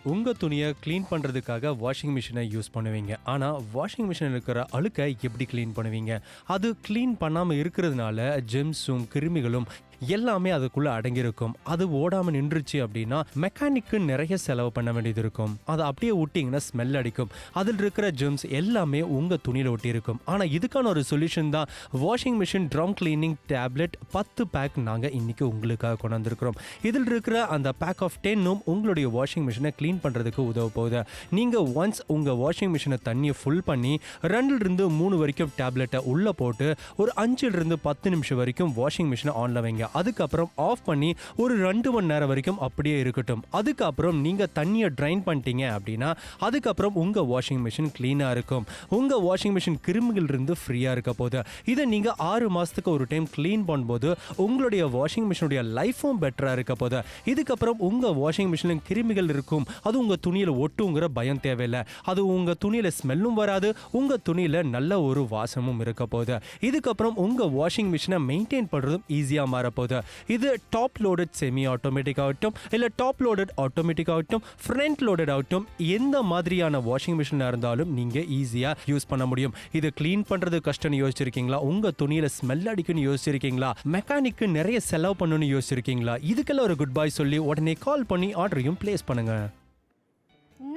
உங்கள் துணியை க்ளீன் பண்ணுறதுக்காக வாஷிங் மிஷினை யூஸ் பண்ணுவீங்க. ஆனால் வாஷிங் மிஷினில் இருக்கிற அழுக்கை எப்படி க்ளீன் பண்ணுவீங்க? அது க்ளீன் பண்ணாமல் இருக்கிறதுனால ஜெம்ஸும் கிருமிகளும் எல்லாமே அதுக்குள்ளே அடங்கியிருக்கும். அது ஓடாமல் நின்றுச்சு அப்படின்னா மெக்கானிக்கு நிறைய செலவு பண்ண வேண்டியது இருக்கும். அதை அப்படியே விட்டிங்கன்னா ஸ்மெல் அடிக்கும். அதில் இருக்கிற ஜெம்ஸ் எல்லாமே உங்கள் துணியில் ஒட்டி இருக்கும். ஆனால் இதுக்கான ஒரு சொல்யூஷன் தான் washing machine drum cleaning tablet 10 pack நாங்கள் இன்றைக்கி உங்களுக்காக கொண்டு வந்திருக்கிறோம். இதில் இருக்கிற அந்த பேக் ஆஃப் 10 உங்களுடைய வாஷிங் மிஷினை க்ளீன் பண்ணுறதுக்கு உதவ போகுது. நீங்கள் ஒன்ஸ் உங்கள் வாஷிங் மிஷினை தண்ணியை ஃபுல் பண்ணி 2-3 வரைக்கும் டேப்லெட்டை உள்ளே போட்டு ஒரு 5-10 நிமிஷம் வரைக்கும் வாஷிங் மிஷினை ஆனில் வைங்க. அதுக்கப்புறம் ஆஃப் பண்ணி ஒரு 2 மணி நேரம் வரைக்கும் அப்படியே இருக்கட்டும். அதுக்கப்புறம் நீங்கள் தண்ணியை ட்ரைன் பண்ணிட்டீங்க அப்படின்னா அதுக்கப்புறம் உங்கள் வாஷிங் மிஷின் க்ளீனாக இருக்கும். உங்கள் வாஷிங் மிஷின் கிருமிகள் இருந்து ஃப்ரீயாக இருக்க போது. இதை நீங்கள் 6 மாதத்துக்கு ஒரு டைம் க்ளீன் பண்ணும்போது உங்களுடைய வாஷிங் மிஷினுடைய லைஃபும் பெட்டராக இருக்க போது. இதுக்கப்புறம் உங்கள் வாஷிங் மிஷினில் கிருமிகள் இருக்கும், அது உங்கள் துணியில் ஒட்டுங்கிற பயம் தேவையில்லை. அது உங்கள் துணியில் ஸ்மெல்லும் வராது, உங்கள் துணியில் நல்ல ஒரு வாசமும் இருக்க போகுது. இதுக்கப்புறம் உங்கள் வாஷிங் மிஷினை மெயின்டைன் பண்ணுறதும் ஈஸியாக மாறப்போகுது. இது டாப் லோடட் செமி ஆட்டோமேட்டிக் ஆகட்டும், இல்லை டாப் லோடட் ஆட்டோமேட்டிக் ஆகட்டும், ஃப்ரண்ட் லோடட் ஆகட்டும், எந்த மாதிரியான வாஷிங் மிஷினாக இருந்தாலும் நீங்கள் ஈஸியாக யூஸ் பண்ண முடியும். இது க்ளீன் பண்ணுறது கஷ்டம்னு யோசிச்சிருக்கீங்களா? உங்கள் துணியில் ஸ்மெல் அடிக்குன்னு யோசிச்சிருக்கீங்களா? மெக்கானிக்கு நிறைய செலவு பண்ணணும்னு யோசிச்சிருக்கீங்களா? இதுக்கெல்லாம் ஒரு குட் பாய் சொல்லி உடனே கால் பண்ணி ஆர்டரையும் பிளேஸ் பண்ணுங்க.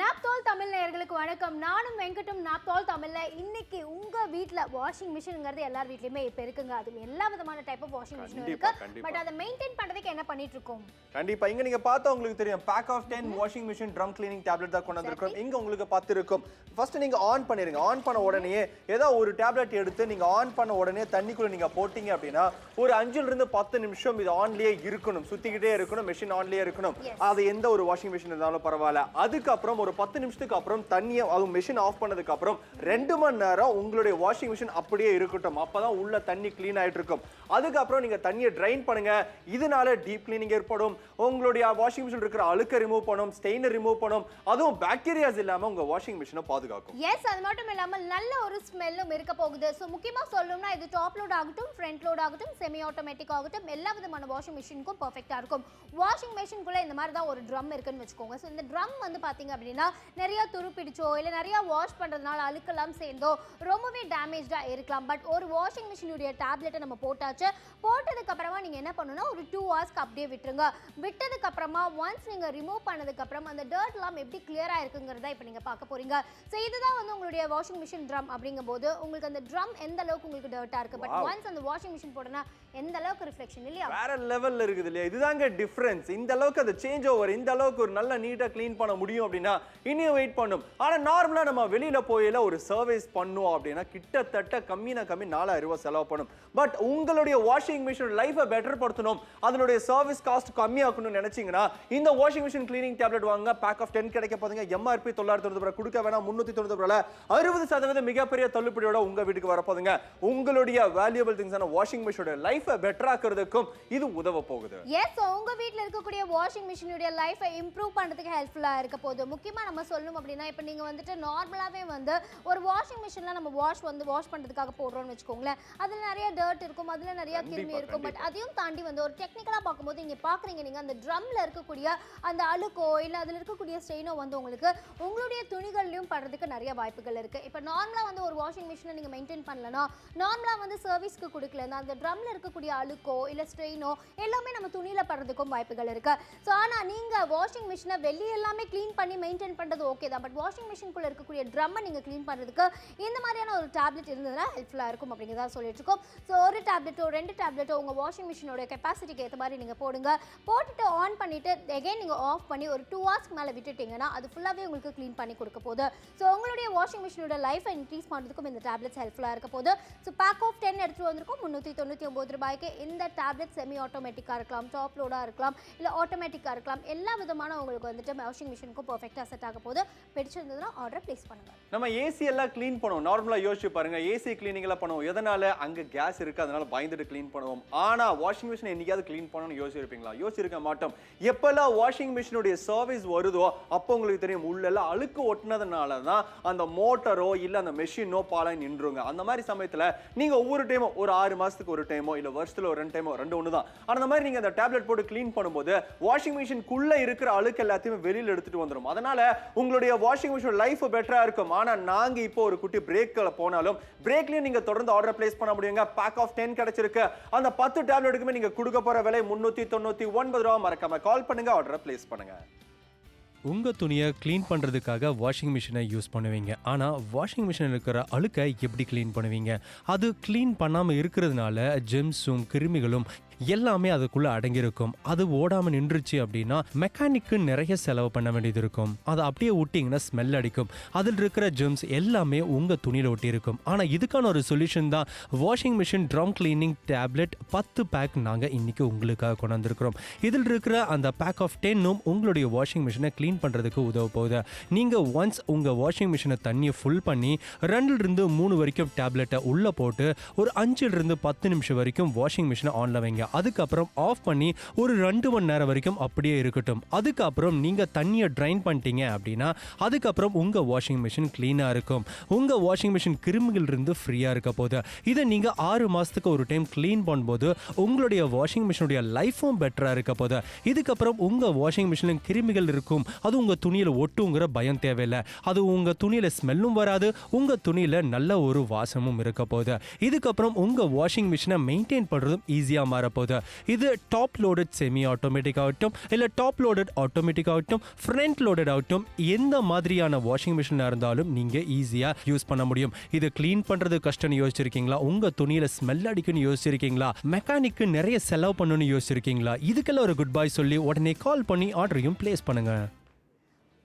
நாப்தோல் தமிழ் நேயர்களுக்கு வணக்கம். நானும் வெங்கட்டும் நாப்தோல் தமிழ்ல இன்னைக்கு உங்க வீட்ல வாஷிங் மிஷின்ங்கிறது எல்லார் வீட்லயுமே இப்ப இருக்குங்க. அது எல்லா விதமான டைப் ஆஃப் வாஷிங் மிஷின் இருக்கு. பட் அதை மெயின்டைன் பண்றதுக்கு என்ன பண்ணிட்டு இருக்கோம்? கண்டிப்பா இங்க நீங்க பார்த்தா உங்களுக்கு தெரியும் pack of 10 washing machine drum cleaning tablet தான் கொண்டு வந்திருக்கோம். இங்க உங்களுக்கு 10 இருக்கும். ஃபர்ஸ்ட் நீங்க ஆன் பண்ணிருங்க. ஆன் பண்ண உடனே ஏதோ ஒரு டேப்லெட் எடுத்து நீங்க ஆன் பண்ண உடனே தண்ணிக்குள்ள நீங்க போட்டீங்க அப்படின்னா ஒரு 5-10 நிமிஷம் இது ஆன்லயே இருக்கணும், சுத்திக்கிட்டே இருக்கணும், மிஷின் ஆன்லயே இருக்கணும். அது எந்த ஒரு வாஷிங் மிஷின் இருந்தாலும் பரவாயில்ல. அதுக்கப்புறம் ஒரு 10 நிமிஷத்துக்கு அப்புறம் தண்ணியை அது மிஷின் ஆஃப் பண்ணதுக்கு அப்புறம் 2 மணி நேரம் உங்களுடைய வாஷிங் மிஷின் அப்படியே இருக்கட்டும். அப்பதான் உள்ள தண்ணி கிளீன் ஆயிட்டு இருக்கும். அதுக்கப்புறம் நீங்க தண்ணியை ட்ரைன் பண்ணுங்க. இதனால டீப் கிளீனிங் ஏற்படும். உங்களுடைய வாஷிங் மிஷின் இருக்கிற அழுக்கை ரிமூவ் பண்ணும், ஸ்டெயினை ரிமூவ் பண்ணும். அதுவும் பாக்டீரியாஸ் இல்லாம உங்க வாஷிங் மிஷினை பாதுகாக்கும். எஸ், அது மட்டும் இல்லாம நல்ல ஒரு ஸ்மெல்லும் இருக்க போகுது. ஸோ முக்கியமா சொல்லணும்னா இது டாப் லோட் ஆகட்டும், ஃப்ரண்ட் லோட் ஆகட்டும், செமி ஆட்டோமேட்டிக் ஆகட்டும், எல்லா விதமான வாஷிங் மிஷினுக்கும் பர்ஃபெக்டா இருக்கும். வாஷிங் மிஷினுக்குள்ள இந்த மாதிரி தான் ஒரு ட்ரம் இருக்குன்னு வச்சுக்கோங்க. ஸோ இந்த ட்ரம் வந்து பாத்தீங்க அப்படின்னா நிறைய துருப்பிடிச்சோ இல்லை நிறைய வாஷ் பண்ணுறதுனால அழுக்கெல்லாம் சேர்ந்தோ ரொம்பவே டேமேஜாக இருக்கலாம். பட் ஒரு வாஷிங் மிஷினுடைய டேப்லெட்டை நம்ம போட்டாச்சு. போட்டதுக்கப்புறமா நீங்கள் என்ன பண்ணணும்னா ஒரு 2 ஹவர்ஸ்க்கு அப்படியே விட்டுருங்க. விட்டதுக்கப்புறமா ஒன்ஸ் நீங்கள் ரிமூவ் பண்ணதுக்கப்புறம் அந்த டர்ட்லாம் எப்படி கிளியராக இருக்குங்கிறத இப்போ நீங்கள் பார்க்க போகிறீங்க. ஸோ இதுதான் வந்து உங்களுடைய வாஷிங் மிஷின் ட்ரம். அப்படிங்கும்போது உங்களுக்கு அந்த ட்ரம் எந்த அளவுக்கு உங்களுக்கு டர்ட்டாக இருக்குது, பட் ஒன்ஸ் அந்த வாஷிங் மிஷின் போட்டோன்னா எந்த அளவுக்கு ரிஃப்ளெக்ஷன் இல்லையா? வேற லெவலில் இருக்குது இல்லையா? இதுதாங்க டிஃப்ரென்ஸ். இந்த அளவுக்கு அந்த சேஞ்ச் ஓவர், இந்த அளவுக்கு ஒரு நல்ல நீட்டாக க்ளீன் பண்ண முடியும் அப்படின்னா இன்னும் வெயிட் பண்ணும். ஆனா நார்மலா நம்ம வெளியில போயில ஒரு சர்வீஸ் பண்ணோம் அப்படின்னா கிட்டத்தட்ட கம்மி 4000 ரூபாய் செலவு பண்ணும். பட் உங்களுடைய வாஷிங் மிஷின் லைஃபை பெட்டர் படுத்தணும், அதனுடைய சர்வீஸ் காஸ்ட் கம்மியாக்கணும்னு நினைச்சீங்கன்னா இந்த வாஷிங் மிஷின் கிளீனிங் டேப்லெட் வாங்க. பேக் ஆஃப் 10 கிடைக்க போதுங்க. MRP 990 கொடுக்க வேணாம், 390 60% மிகப்பெரிய தள்ளுபடியோட உங்க வீட்டுக்கு வரப்போதுங்க. உங்களுடைய வேல்யூபிள் திங்ஸான வாஷிங் மிஷினோட லைஃபை பெட்டர் ஆக்குறதுக்கும் இது உதவ போகுது. எஸ், உங்க வீட்ல இருக்கக்கூடிய வாஷிங் மிஷினுடைய லைஃபை இம்ப்ரூவ் பண்றதுக்கு ஹெல்ப்ஃபுல்லா இருக்க போகுது. முக்கியமா நம்ம சொல்லணும் அப்படின்னா இப்போ நீங்கள் வந்துட்டு நார்மலாகவே வந்து ஒரு வாஷிங் மிஷினில் நம்ம வாஷ் பண்ணுறதுக்காக போடுறோம்னு வச்சுக்கோங்களேன். அதில் நிறைய டர்ட் இருக்கும், அதில் நிறைய கிருமி இருக்கும். பட் அதையும் தாண்டி வந்து ஒரு டெக்னிக்கலாக பார்க்கும்போது இங்கே பார்க்குறீங்க நீங்கள் அந்த ட்ரம்மில் இருக்கக்கூடிய அந்த அழுக்கோ இல்லை அதில் இருக்கக்கூடிய ஸ்டெயினோ வந்து உங்களுக்கு உங்களுடைய துணிகள்லையும் படுறதுக்கு நிறைய வாய்ப்புகள் இருக்குது. இப்போ நார்மலாக வந்து ஒரு வாஷிங் மிஷினை நீங்கள் மெயின்டைன் பண்ணலன்னா நார்மலாக வந்து சர்வீஸ்க்கு கொடுக்கல அந்த ட்ரம்மில் இருக்கக்கூடிய அழுக்கோ இல்லை ஸ்டெயினோ எல்லாமே நம்ம துணியில் படுறதுக்கும் வாய்ப்புகள் இருக்குது. ஸோ ஆனால் நீங்கள் வாஷிங் மிஷினை வெளியே எல்லாமே க்ளீன் பண்ணி மெயின்டைன் பண்ணுறது ஓகே தான். பட் வாஷிங் மிஷினுக்குள்ள இருக்கக்கூடிய ட்ரம்மை நீங்கள் க்ளீன் பண்ணுறதுக்கு இந்த மாதிரியான ஒரு டேப்லெட் இருந்ததுன்னா ஹெல்ப்ஃபுல்லாக இருக்கும் அப்படிங்கிறத சொல்லிட்டு இருக்கோம். ஸோ ஒரு டேப்லெட்டோ 2 டேப்லெட்டோ உங்கள் வாஷிங் மிஷினோட கெப்பாசிட்டிக்கு ஏற்ற மாதிரி நீங்கள் போடுங்க. போட்டுட்டு ஆன் பண்ணிவிட்டு எகைன் நீங்கள் ஆஃப் பண்ணி ஒரு 2 ஹவர்ஸ்க்கு மேலே விட்டுட்டிங்கன்னா அது ஃபுல்லாகவே உங்களுக்கு க்ளீன் பண்ணி கொடுக்க போகுது. ஸோ உங்களுடைய வாஷிங் மிஷினோட லைஃபை இன்க்ரீஸ் பண்ணுறதுக்கும் இந்த டேப்லெட்ஸ் ஹெல்ப்ஃபுல்லாக இருக்க போகுது. ஸோ பேக் ஆஃப் 10 எடுத்துகிட்டு வந்திருக்கும் 399 ரூபாய்க்கு. இந்த டேப்லெட் செமி ஆட்டோமேட்டிக்காக இருக்கலாம், டாப் லோடாக இருக்கலாம், இல்லை ஆட்டோமேட்டிக்காக இருக்கலாம். எல்லா விதமான உங்களுக்கு வந்துட்டு வாஷிங் மிஷினுக்கும் பர்ஃபெக்டாக செட் ஆக போகுது. பிடிச்சது பிடிச்சிருந்ததுன்னா ஆர்டர் பிளேஸ் பண்ணுங்க. நம்ம ஏசி எல்லாம் க்ளீன் பண்ணுவோம். நார்மலா யோசிச்சு பாருங்க, ஏசி கிளீனிங் எல்லாம் பண்ணுவோம். எதனால? அங்க கேஸ் இருக்கு, அதனால பயந்துட்டு க்ளீன் பண்ணுவோம். ஆனா வாஷிங் மிஷின் என்னைக்காவது க்ளீன் பண்ணணும்னு யோசிச்சிருப்பீங்களா? யோசிச்சிருக்க மாட்டோம். எப்பெல்லாம் வாஷிங் மிஷினுடைய சர்வீஸ் வருதோ அப்போ உங்களுக்கு தெரியும் உள்ளெல்லாம் அழுக்கு ஒட்டினதுனால தான் அந்த மோட்டரோ இல்ல அந்த மெஷினோ பாலாய் நின்றுங்க. அந்த மாதிரி சமயத்துல நீங்க ஒவ்வொரு டைமோ ஒரு 6 மாசத்துக்கு ஒரு டைமோ இல்ல வருஷத்துல ஒரு 2 டைமோ, ரெண்டு ஒன்று தான், அந்த மாதிரி நீங்க அந்த டேப்லெட் போட்டு க்ளீன் பண்ணும்போது வாஷிங் மிஷின்குள்ள இருக்கிற அழுக்கு எல்லாத்தையும் வெளியில எடுத்துட்டு வந்துடும். அதனால உங்களுடைய வாஷிங் மிஷின் லைஃப் பெட்டரா இருக்கும். ஆனா நாங்க இப்போ ஒரு குட்டி பிரேக்ல போனாலும் பிரேக்லயும் நீங்க தொடர்ந்து ஆர்டர் பிளேஸ் பண்ண முடியுங்க. பேக் ஆஃப் 10 கிடைச்சிருக்கு. அந்த 10 டேப்லெட்டுக்குமே நீங்க கொடுக்க போற விலை 399 ரூபாய். மறக்காம கால் பண்ணுங்க, ஆர்டர் பிளேஸ் பண்ணுங்க. உங்க துணியை க்ளீன் பண்றதுக்காக வாஷிங் மிஷினை யூஸ் பண்ணுவீங்க. ஆனா வாஷிங் மிஷினில் இருக்கிற அழுக்கை எப்படி க்ளீன் பண்ணுவீங்க? அது க்ளீன் பண்ணாம இருக்கிறதுனால ஜெம்ஸும் கிருமிகளும் எல்லாமே அதுக்குள்ள அடங்கியிருக்கும். அது ஓடாம நின்றுச்சு அப்படின்னா மெக்கானிக்கு நிறைய செலவு பண்ண வேண்டியது இருக்கும். அதை அப்படியே விட்டிங்கன்னா ஸ்மெல் அடிக்கும். அதில் இருக்கிற ஜெம்ஸ் எல்லாமே உங்க துணியில ஒட்டி இருக்கும். ஆனா இதுக்கான ஒரு சொல்யூஷன் தான் washing machine drum cleaning tablet 10 pack நாங்க இன்னைக்கு உங்களுக்காக கொண்டு வந்திருக்கிறோம். இதில் இருக்கிற அந்த பேக் ஆஃப் 10ம் உங்களுடைய வாஷிங் மிஷினை க்ளீன் பண்றதுக்கு உதவ போகுது. நீங்க ஒன்ஸ் உங்க வாஷிங் மிஷினை தண்ணியை ஃபுல் பண்ணி 2 to 3 வரைக்கும் டேப்லெட்டை உள்ள போட்டு ஒரு 5 to 10 நிமிஷம் வரைக்கும் வாஷிங் மிஷினை ஆன்ல வைங்க. அதுக்கப்புறம் ஆஃப் பண்ணி ஒரு 2 மணி நேரம் வரைக்கும் அப்படியே இருக்கட்டும். அதுக்கப்புறம் நீங்க தண்ணியை ட்ரைன் பண்ணிட்டீங்க அப்படின்னா அதுக்கப்புறம் உங்க வாஷிங் மிஷின் கிளீனா இருக்கும். உங்க வாஷிங் மிஷின் கிருமிகள் இருந்து ஃப்ரீயா இருக்க போகுது. இதை நீங்க 6 மாசத்துக்கு ஒரு டைம் கிளீன் பண்ணும்போது உங்களுடைய வாஷிங் மிஷினுடைய லைஃபும் பெட்டரா இருக்க போகுது. இதுக்கப்புறம் உங்க வாஷிங் மிஷினில் கிருமிகள் இருக்கும், அது உங்க துணியில ஒட்டுங்கிற பயம் தேவையில்லை. அது உங்க துணியில ஸ்மெல்லும் வராது, உங்க துணியில நல்ல ஒரு வாசமும் இருக்க போகுது. இதுக்கப்புறம் உங்க வாஷிங் மிஷினை மெயின்டைன் பண்றதும் ஈஸியா மாற போகுது. இது டாப் லோடட் செமி ஆட்டோமேட்டிக் ஆகட்டும் இல்ல டாப் லோடட் ஆட்டோமேட்டிக் ஆகட்டும் ஃப்ரண்ட் லோடட் ஆகட்டும் எந்த மாதிரியான வாஷிங் மிஷினா இருந்தாலும் நீங்க ஈஸியா யூஸ் பண்ண முடியும். இதை கிளீன் பண்றது கஷ்டம்னு யோசிச்சிருக்கீங்களா? உங்க துணியில ஸ்மெல் அடிக்குன்னு யோசிச்சிருக்கீங்களா? மெக்கானிக்கு நிறைய செலவு பண்ணணும்னு யோசிச்சிருக்கீங்களா? இதுக்கெல்லாம் ஒரு குட் பை சொல்லி உடனே கால் பண்ணி ஆர்டரையும் பிளேஸ் பண்ணுங்க.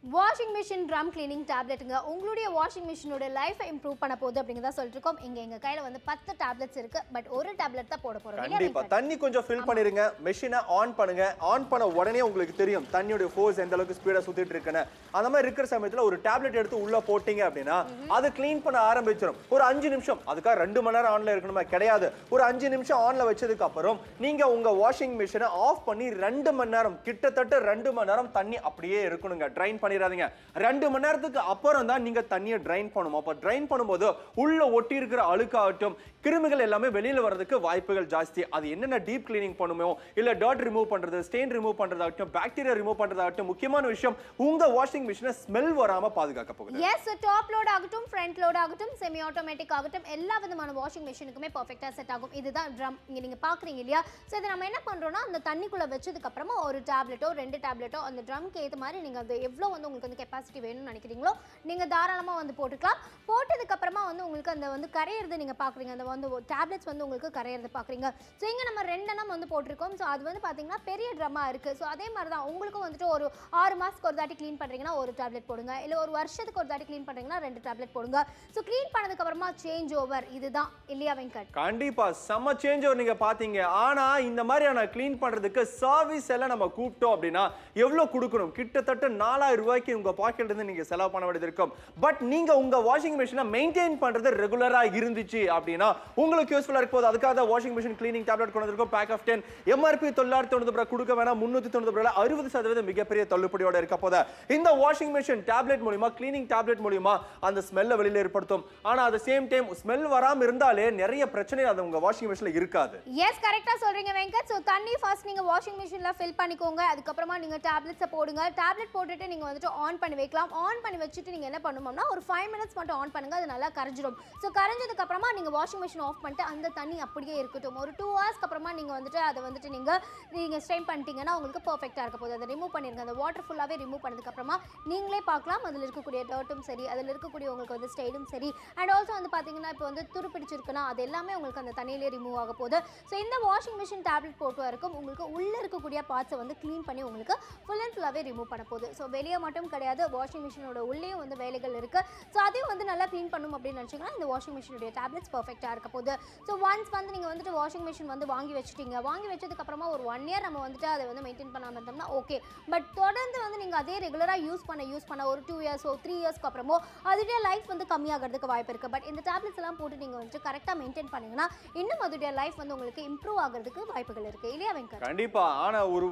வாஷிங் மிஷின் ட்ரம் கிளீனிங் டேப்லெட்டுங்க உங்களுடைய வாஷிங் மிஷினோட லைஃபை இம்ப்ரூவ் பண்ண போகுது அப்படிங்கிறத சொல்லிட்டு இருக்கோம். எங்க கையில வந்து 10 டேப்லெட்ஸ் இருக்கு. பட் ஒரு டேப்லெட் தான் போட போறோம். கண்டிப்பா தண்ணி கொஞ்சம் ஃபில் பண்ணிருங்க, மெஷினை ஆன் பண்ணுங்க. ஆன் பண்ண உடனே உங்களுக்கு தெரியும் தண்ணியோட ஃபோர்ஸ் எந்த அளவுக்கு ஸ்பீடா சுத்திட்டு இருக்குன்னு. அந்த மாதிரி இருக்கிற சமயத்துல ஒரு டேப்லெட் எடுத்து உள்ள போட்டீங்க அப்படின்னா அது கிளீன் பண்ண ஆரம்பிச்சிடும். ஒரு 5 நிமிஷம், அதுக்காக 2 மணி நேரம் ஆன்ல இருக்கணுமா? கிடையாது. ஒரு 5 நிமிஷம் ஆன்ல வச்சதுக்கு அப்புறம் நீங்க உங்க வாஷிங் மிஷினை ஆஃப் பண்ணி 2 மணி நேரம், கிட்டத்தட்ட 2 மணி நேரம் தண்ணி அப்படியே இருக்கணுங்க. ட்ரைன் பண்ணிடாதீங்க. 2 மணி நேரத்துக்கு அப்புறம் தான் நீங்க தண்ணியை ட்ரைன் பண்ணணும். அப்ப ட்ரைன் பண்ணும்போது உள்ள ஒட்டி இருக்கிற அழுக்காகட்டும் கிருமிகள் எல்லாமே வெளியில வரதுக்கு வாய்ப்புகள் ஜாஸ்தி. அது என்னென்ன டீப் கிளீனிங் பண்ணுமோ இல்ல டர்ட் ரிமூவ் பண்றது, ஸ்டெயின் ரிமூவ் பண்றதாகட்டும், பாக்டீரியா ரிமூவ் பண்றதாகட்டும், முக்கியமான விஷயம் உங்க வாஷிங் மிஷினை ஸ்மெல் வராம பாதுகாக்க போகுது. எஸ், டாப் லோட் ஆகட்டும், ஃப்ரண்ட் லோட் ஆகட்டும், செமி ஆட்டோமேட்டிக் ஆகட்டும், எல்லா விதமான வாஷிங் மிஷினுக்குமே பெர்ஃபெக்ட்டா செட் ஆகும். இதுதான் ட்ரம். இங்க நீங்க பாக்குறீங்க இல்லையா? சோ இத நம்ம என்ன பண்றோம்னா அந்த தண்ணிக்குள்ள வெச்சதுக்கு அப்புறமா ஒரு டேப்லெட்டோ 2 டேப்லெட்டோ அந்த ட்ரம்க்கு ஏத்த மாதிரி நீங்க அது எவ்வளவு வந்து உங்களுக்கு வந்து கெபாசிட்டி வேணும்னு நினைக்கிறீங்களோ நீங்க தாராளமா வந்து போட்டுக்கலாம். போட்டதுக்கு அப்புறமா வந்து உங்களுக்கு அந்த வந்து கரையிறது நீங்க பாக்குறீங்க. அந்த வந்து டேப்லெட்ஸ் வந்து உங்களுக்கு கரையிறது பாக்குறீங்க. சோ இங்க நம்ம 2 எண்ணம் வந்து போட்டுருக்கோம். சோ அது வந்து பாத்தீங்கன்னா பெரிய ட்ரம்மா இருக்கு. சோ அதே மாதிரி தான் உங்களுக்கு வந்துட்டு ஒரு 6 மாசத்துக்கு ஒரு தாட்டி க்ளீன் பண்றீங்கன்னா ஒரு டேப்லெட் போடுங்க. இல்ல ஒரு வருஷத்துக்கு ஒரு தாட்டி க்ளீன் பண்றீங்கன்னா 2 டேப்லெட் போடுங்க. சோ க்ளீன் பண்ணதுக்கு அப்புறமா சேஞ்ச் ஓவர் இதுதான் இல்லையா வெங்கட்? கண்டிப்பா செம சேஞ்ச் ஓவர் நீங்க பாத்தீங்க. ஆனா இந்த மாதிரியான க்ளீன் பண்றதுக்கு சர்வீஸ் எல்லாம் நம்ம கூப்பிட்டோம் அப்படின்னா எவ்வளவு கொடுக்கணும்? கிட்டத்தட்ட 4000 ரூபாய்க்கு உங்க பாக்கெட்ல இருந்து நீங்க செலவு பண்ண வேண்டியது இருக்கும். பட் நீங்க உங்க வாஷிங் மிஷினை மெயின்டைன் பண்றது ரெகுலரா இருந்துச்சு அப்படின்னா உங்களுக்கு யூஸ்ஃபுல்லா இருக்க போகுது. அதுக்காக வாஷிங் மிஷின் கிளீனிங் டேப்லெட் கொண்டு வந்திருக்கோம். பேக் ஆஃப் 10 MRP 990 கொடுக்க வேணாம், 390 60% மிகப்பெரிய தள்ளுபடியோட இருக்க போகுது. இந்த வாஷிங் மிஷின் டேப்லெட் மூலமா, கிளீனிங் டேப்லெட் மூலமா அந்த ஸ்மெல்ல வெளியில ஏற்படுத்தும். ஆனா at the same time smell வராம இருந்தாலே நிறைய பிரச்சனை அது உங்க வாஷிங் மிஷின்ல இருக்காது. எஸ், கரெக்ட்டா சொல்றீங்க வெங்கட். சோ தண்ணி ஃபர்ஸ்ட் நீங்க வாஷிங் மிஷின்ல ஃபில் பண்ணிக்கோங்க. அதுக்கு அப்புறமா நீங்க டேப்லெட்ஸ் போடுங்க. டேப்லெட் போட்டுட்டு நீங்க வந்துட்டு ஆன் பண்ணி வைக்கலாம். ஆன் பண்ணி வச்சிட்டு நீங்க என்ன பண்ணணும்னா ஒரு 5 minutes மட்டும் ஆன் பண்ணுங்க. அது நல்லா கரைஞ்சிடும். சோ கரைஞ்சதுக்கு அப்புறமா நீங்க வாஷிங் மிஷின் ஆஃப் பண்ணிட்டு அந்த தண்ணி அப்படியே இருக்கட்டும். ஒரு 2 hours அப்புறமா நீங்க வந்துட்டு அதை வந்துட்டு நீங்க ஸ்ட்ரெயின் பண்ணிட்டீங்கன்னா உங்களுக்கு பெர்ஃபெக்ட்டா இருக்க போகுது. அதை ரிமூவ் பண்ணிருங்க. அந்த வாட்டர் ஃபுல்லாவே ரிமூவ் பண்ணதுக்கு அப்புறமா நீங்களே பார்க்கலாம் அதில் இருக்கக்கூடிய டர்ட்டும் சரி, அதில் இருக்கக்கூடிய உங்களுக்கு வந்து ஸ்டெயினும் சரி, அண்ட் ஆல்சோ வந்து பாத்தீங்கன்னா இப்போ வந்து துரு பிடிச்சிருக்குன்னா அது எல்லாமே உங்களுக்கு அந்த தண்ணியிலே ரிமூவ் ஆக போகுது. ஸோ இந்த வாஷிங் மிஷின் டேப்லெட் போட்டு வரைக்கும் உங்களுக்கு உள்ள இருக்கக்கூடிய பார்ட்ஸை வந்து க்ளீன் பண்ணி உங்களுக்கு ஃபுல் அண்ட் ஃபுல்லாவே ரிமூவ் பண்ண போகுது. ஸோ வெளியே மட்டும் கிடையாது, வாஷிங் மிஷினோட உள்ளேயும் வந்து வேலைகள் இருக்கு. ஸோ அதையும் வந்து நல்லா க்ளீன் பண்ணணும் அப்படின்னு நினச்சிங்கன்னா இந்த வாஷிங் மிஷினுடைய டேப்லெட்ஸ் பர்ஃபெக்டாக இருக்க போகுது. ஸோ ஒன்ஸ் வந்து நீங்கள் வந்துட்டு வாஷிங் மிஷின் வந்து வாங்கி வச்சுட்டீங்க, வாங்கி வச்சதுக்கப்புறமா ஒரு 1 இயர் நம்ம வந்துட்டு அதை வந்து மெயின்டைன் பண்ணாமல் இருந்தோம்னா ஓகே. பட் தொடர்ந்து வந்து நீங்கள் அதே ரெகுலராக யூஸ் பண்ண ஒரு 2 இயர்ஸோ 3 இயர்ஸ்க்கு அப்புறமோ அதோடைய லைஃப் வந்து கம்மியாகிறதுக்கு வாய்ப்பு இருக்குது. பட் இந்த டேப்லெட்ஸ் எல்லாம் போட்டு நீங்கள் வந்துட்டு கரெக்டாக மெயின்டைன் பண்ணிங்கன்னா இன்னும் அதோடைய லைஃப் வந்து உங்களுக்கு இம்ப்ரூவ் ஆகிறதுக்கு வாய்ப்புகள் இருக்குது இல்லையா வெங்கட்? கண்டிப்பா. ஆனா ஒரு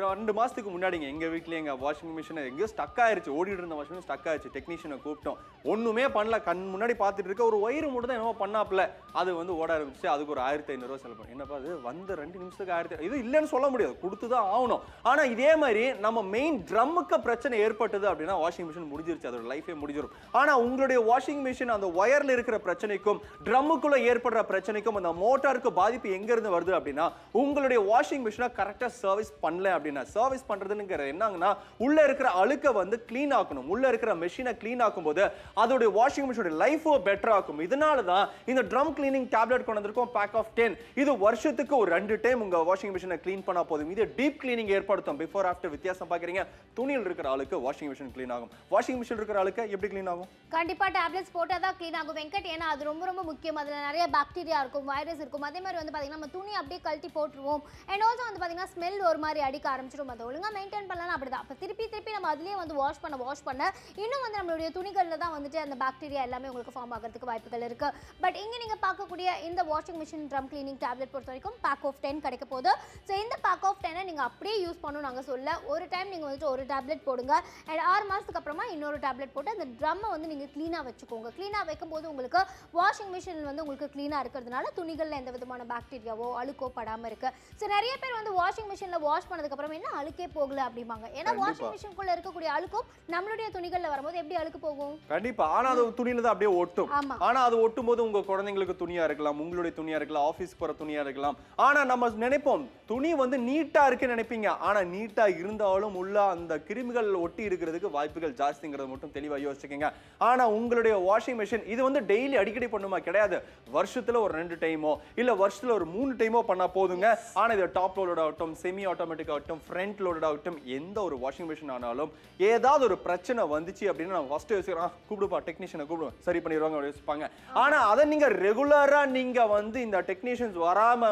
2 மாசத்துக்கு முன்னாடிங்க எங்க வீட்லயே எங்க வாஷிங் மிஷின் எங்கேயோ ஸ்டக் ஆயிருச்சு, ஓடிட்டு இருந்த வாஷிங் மிஷின் ஸ்டக் ஆயிருச்சு. டெக்னீஷியனை கூப்பிட்டோம், ஒண்ணுமே பண்ணல, கண் முன்னாடி பார்த்துட்டு இருக்க, ஒரு ஒயர் மட்டும் தான் என்னமோ பண்ணாப்ல, அது வந்து ஓட ஆரம்பிச்சு. அதுக்கு ஒரு 1500 ரூபா செலவு பண்ணி, என்னப்பா அது வந்து 2 நிமிஷத்துக்கு 1000, இது இல்லைன்னு சொல்ல முடியாது, கொடுத்துதான் ஆகணும். ஆனா இதே மாதிரி நம்ம மெயின் ட்ரம்முக்கு பிரச்சனை ஏற்பட்டது அப்படின்னா வாஷிங் மிஷின் முடிஞ்சிருச்சு, அதோட லைஃபே முடிஞ்சிடும். ஆனா உங்களுடைய வாஷிங் மிஷின் அந்த ஒயர்ல இருக்கிற பிரச்சனைக்கும் ட்ரம்முக்குள்ள ஏற்படுற பிரச்சனைக்கும் அந்த மோட்டாருக்கு பாதிப்பு எங்க இருந்து வருது அப்படின்னா உங்களுடைய வாஷிங் மிஷினை கரெக்டா சர்வீஸ் பண்ணல அப்படின்னா. சர்வீஸ் பண்றதுங்கிறது என்னங்கன்னா உள்ள இருக்கிற அழுக்க வந்து கிளீன் ஆக்கணும். உள்ள இருக்கிற மெஷினை கிளீன் ஆக்கும்போது அதோட வாஷிங் மிஷினோட லைஃபோ பெட்டர் ஆக்கும். இதனால தான் இந்த ட்ரம் கிளீனிங் டேப்லெட் கொண்டு வந்திருக்கோம், பேக் ஆஃப் 10. இது வருஷத்துக்கு ஒரு 2 டைம் உங்க வாஷிங் மிஷினை கிளீன் பண்ணா போதும். இது டீப் கிளீனிங் ஏற்படுத்தும். பிஃபோர் ஆஃப்டர் வித்தியாசம் பாக்குறீங்க. துணியில் இருக்கிற அழுக்கு வாஷிங் மிஷின் கிளீன் ஆகும். வாஷிங் மிஷின் இருக்கிற அழுக்கு எப்படி கிளீன் ஆகும்? கண்டிப்பா டேப்லெட்ஸ் போட்டா தான் க்ளீன் ஆகும் வெங்கட். ஏன்னா அது ரொம்ப ரொம்ப முக்கியம். அதுல நிறைய பாக்டீரியா இருக்கும், வைரஸ் இருக்கும். அதே மாதிரி வந்து பாத்தீங்கன்னா நம்ம துணி அப்படியே கழட்டி போட்டுருவோம். அண்ட் ஆல்சோ வந்து பாத்தீங்கன்னா ஸ்மெல் ஒரு மாதிரி அடிக்க ஆரம்பிச்சிடும். அதை ஒழுங்கா மெயின்டைன் பண்ணலாம் அப்படிதான். அப்ப திருப்பி நம்ம அதுலயே வந்து வாஷ் பண்ண இன்னும் வந்து நம்மளுடைய துணிகள்ல தான் வந்துட்டு அந்த பாக்டீரியா எல்லாமே உங்களுக்கு ஃபார்ம் ஆகிறதுக்கு வாய்ப்புகள் இருக்கு. பட் இங்க நீங்க பார்க்கக்கூடிய இந்த washing machine drum cleaning tablet பொறுத்த வரைக்கும் பேக் ஆஃப் 10 கிடைக்க போகுது. ஸோ இந்த பேக் ஆஃப் 10 நீங்க அப்படியே யூஸ் பண்ணணும் நாங்க சொல்ல. ஒரு டைம் நீங்க வந்துட்டு ஒரு டேப்லெட் போடுங்க, அண்ட் 6 மாசத்துக்கு அப்புறமா இன்னொரு டேப்லெட் போட்டு அந்த ட்ரம்மை வந்து நீங்க க்ளீனா வச்சுக்கோங்க. க்ளீனா வைக்கும்போது உங்களுக்கு வாஷிங் மிஷின் வந்து உங்களுக்கு க்ளீனா இருக்கிறதுனால துணிகள்ல எந்த விதமான பாக்டீரியாவோ அழுக்கோ படாம இருக்கு. ஸோ நிறைய பேர் வந்து வாஷிங் மிஷின்ல வாஷ் பண்ணதுக்கு அப்புறம் என்ன அழுக்கே போகல அப்படிம்பாங்க. ஏன்னா வாஷிங் மிஷின்குள்ள இருக்கக்கூடிய அழுக்கும் நம்மளுடைய துணிகள்ல வரும்போது எப்படி அழுக்கு போகும்? கண்டிப்பா. ஆனா அது துணியில தான் அப்படியே ஒட்டும். ஆனா அது ஒட்டும் போது உங்க குழந்தைங்களுக்கு துணியா இருக்கலாம், உங்களுடைய துணியா இருக்கலாம், ஆபீஸ் போற துணியா இருக்கலாம். ஆனா நம்ம நினைப்போம் துணி வந்து நீட்டா இருக்குன்னு நினைப்பீங்க. ஆனா நீட்டா இருந்தாலும் உள்ள அந்த கிருமிகள் ஒட்டி இருக்கிறதுக்கு வாய்ப்புகள் ஜாஸ்திங்கிறது மட்டும் தெளிவா யோசிச்சுக்கங்க. ஆனா உங்களுடைய வாஷிங் மிஷின் இது வந்து டெய்லி அடிக்கடி பண்ணுமா? கிடையாது. வருஷத்துல ஒரு 2 டைமோ இல்ல வருஷத்துல ஒரு 3 டைமோ பண்ணா போதுங்க. ஆனா இது டாப் லோடட் ஆகட்டும், செமி ஆட்டோமேட்டிக் ஆகட்டும், ஃப்ரண்ட் லோடட் ஆகட்டும், எந்த ஒரு வாஷிங் மிஷின் ஆனாலும் ஏதாவது ஒரு பிரச்சனை வந்துச்சு அப்படின்னா நான் ஃபர்ஸ்ட் யோசிக்கிறேன், கூப்பிடுப்பா டெக்னீஷியனை கூப்பிடுவேன், சரி பண்ணிடுவாங்க யோசிப்பாங்க. ஆனா அதை நீங்க ரெகுலரா நீங்க வந்து இந்த டெக்னீஷியன்ஸ் வராம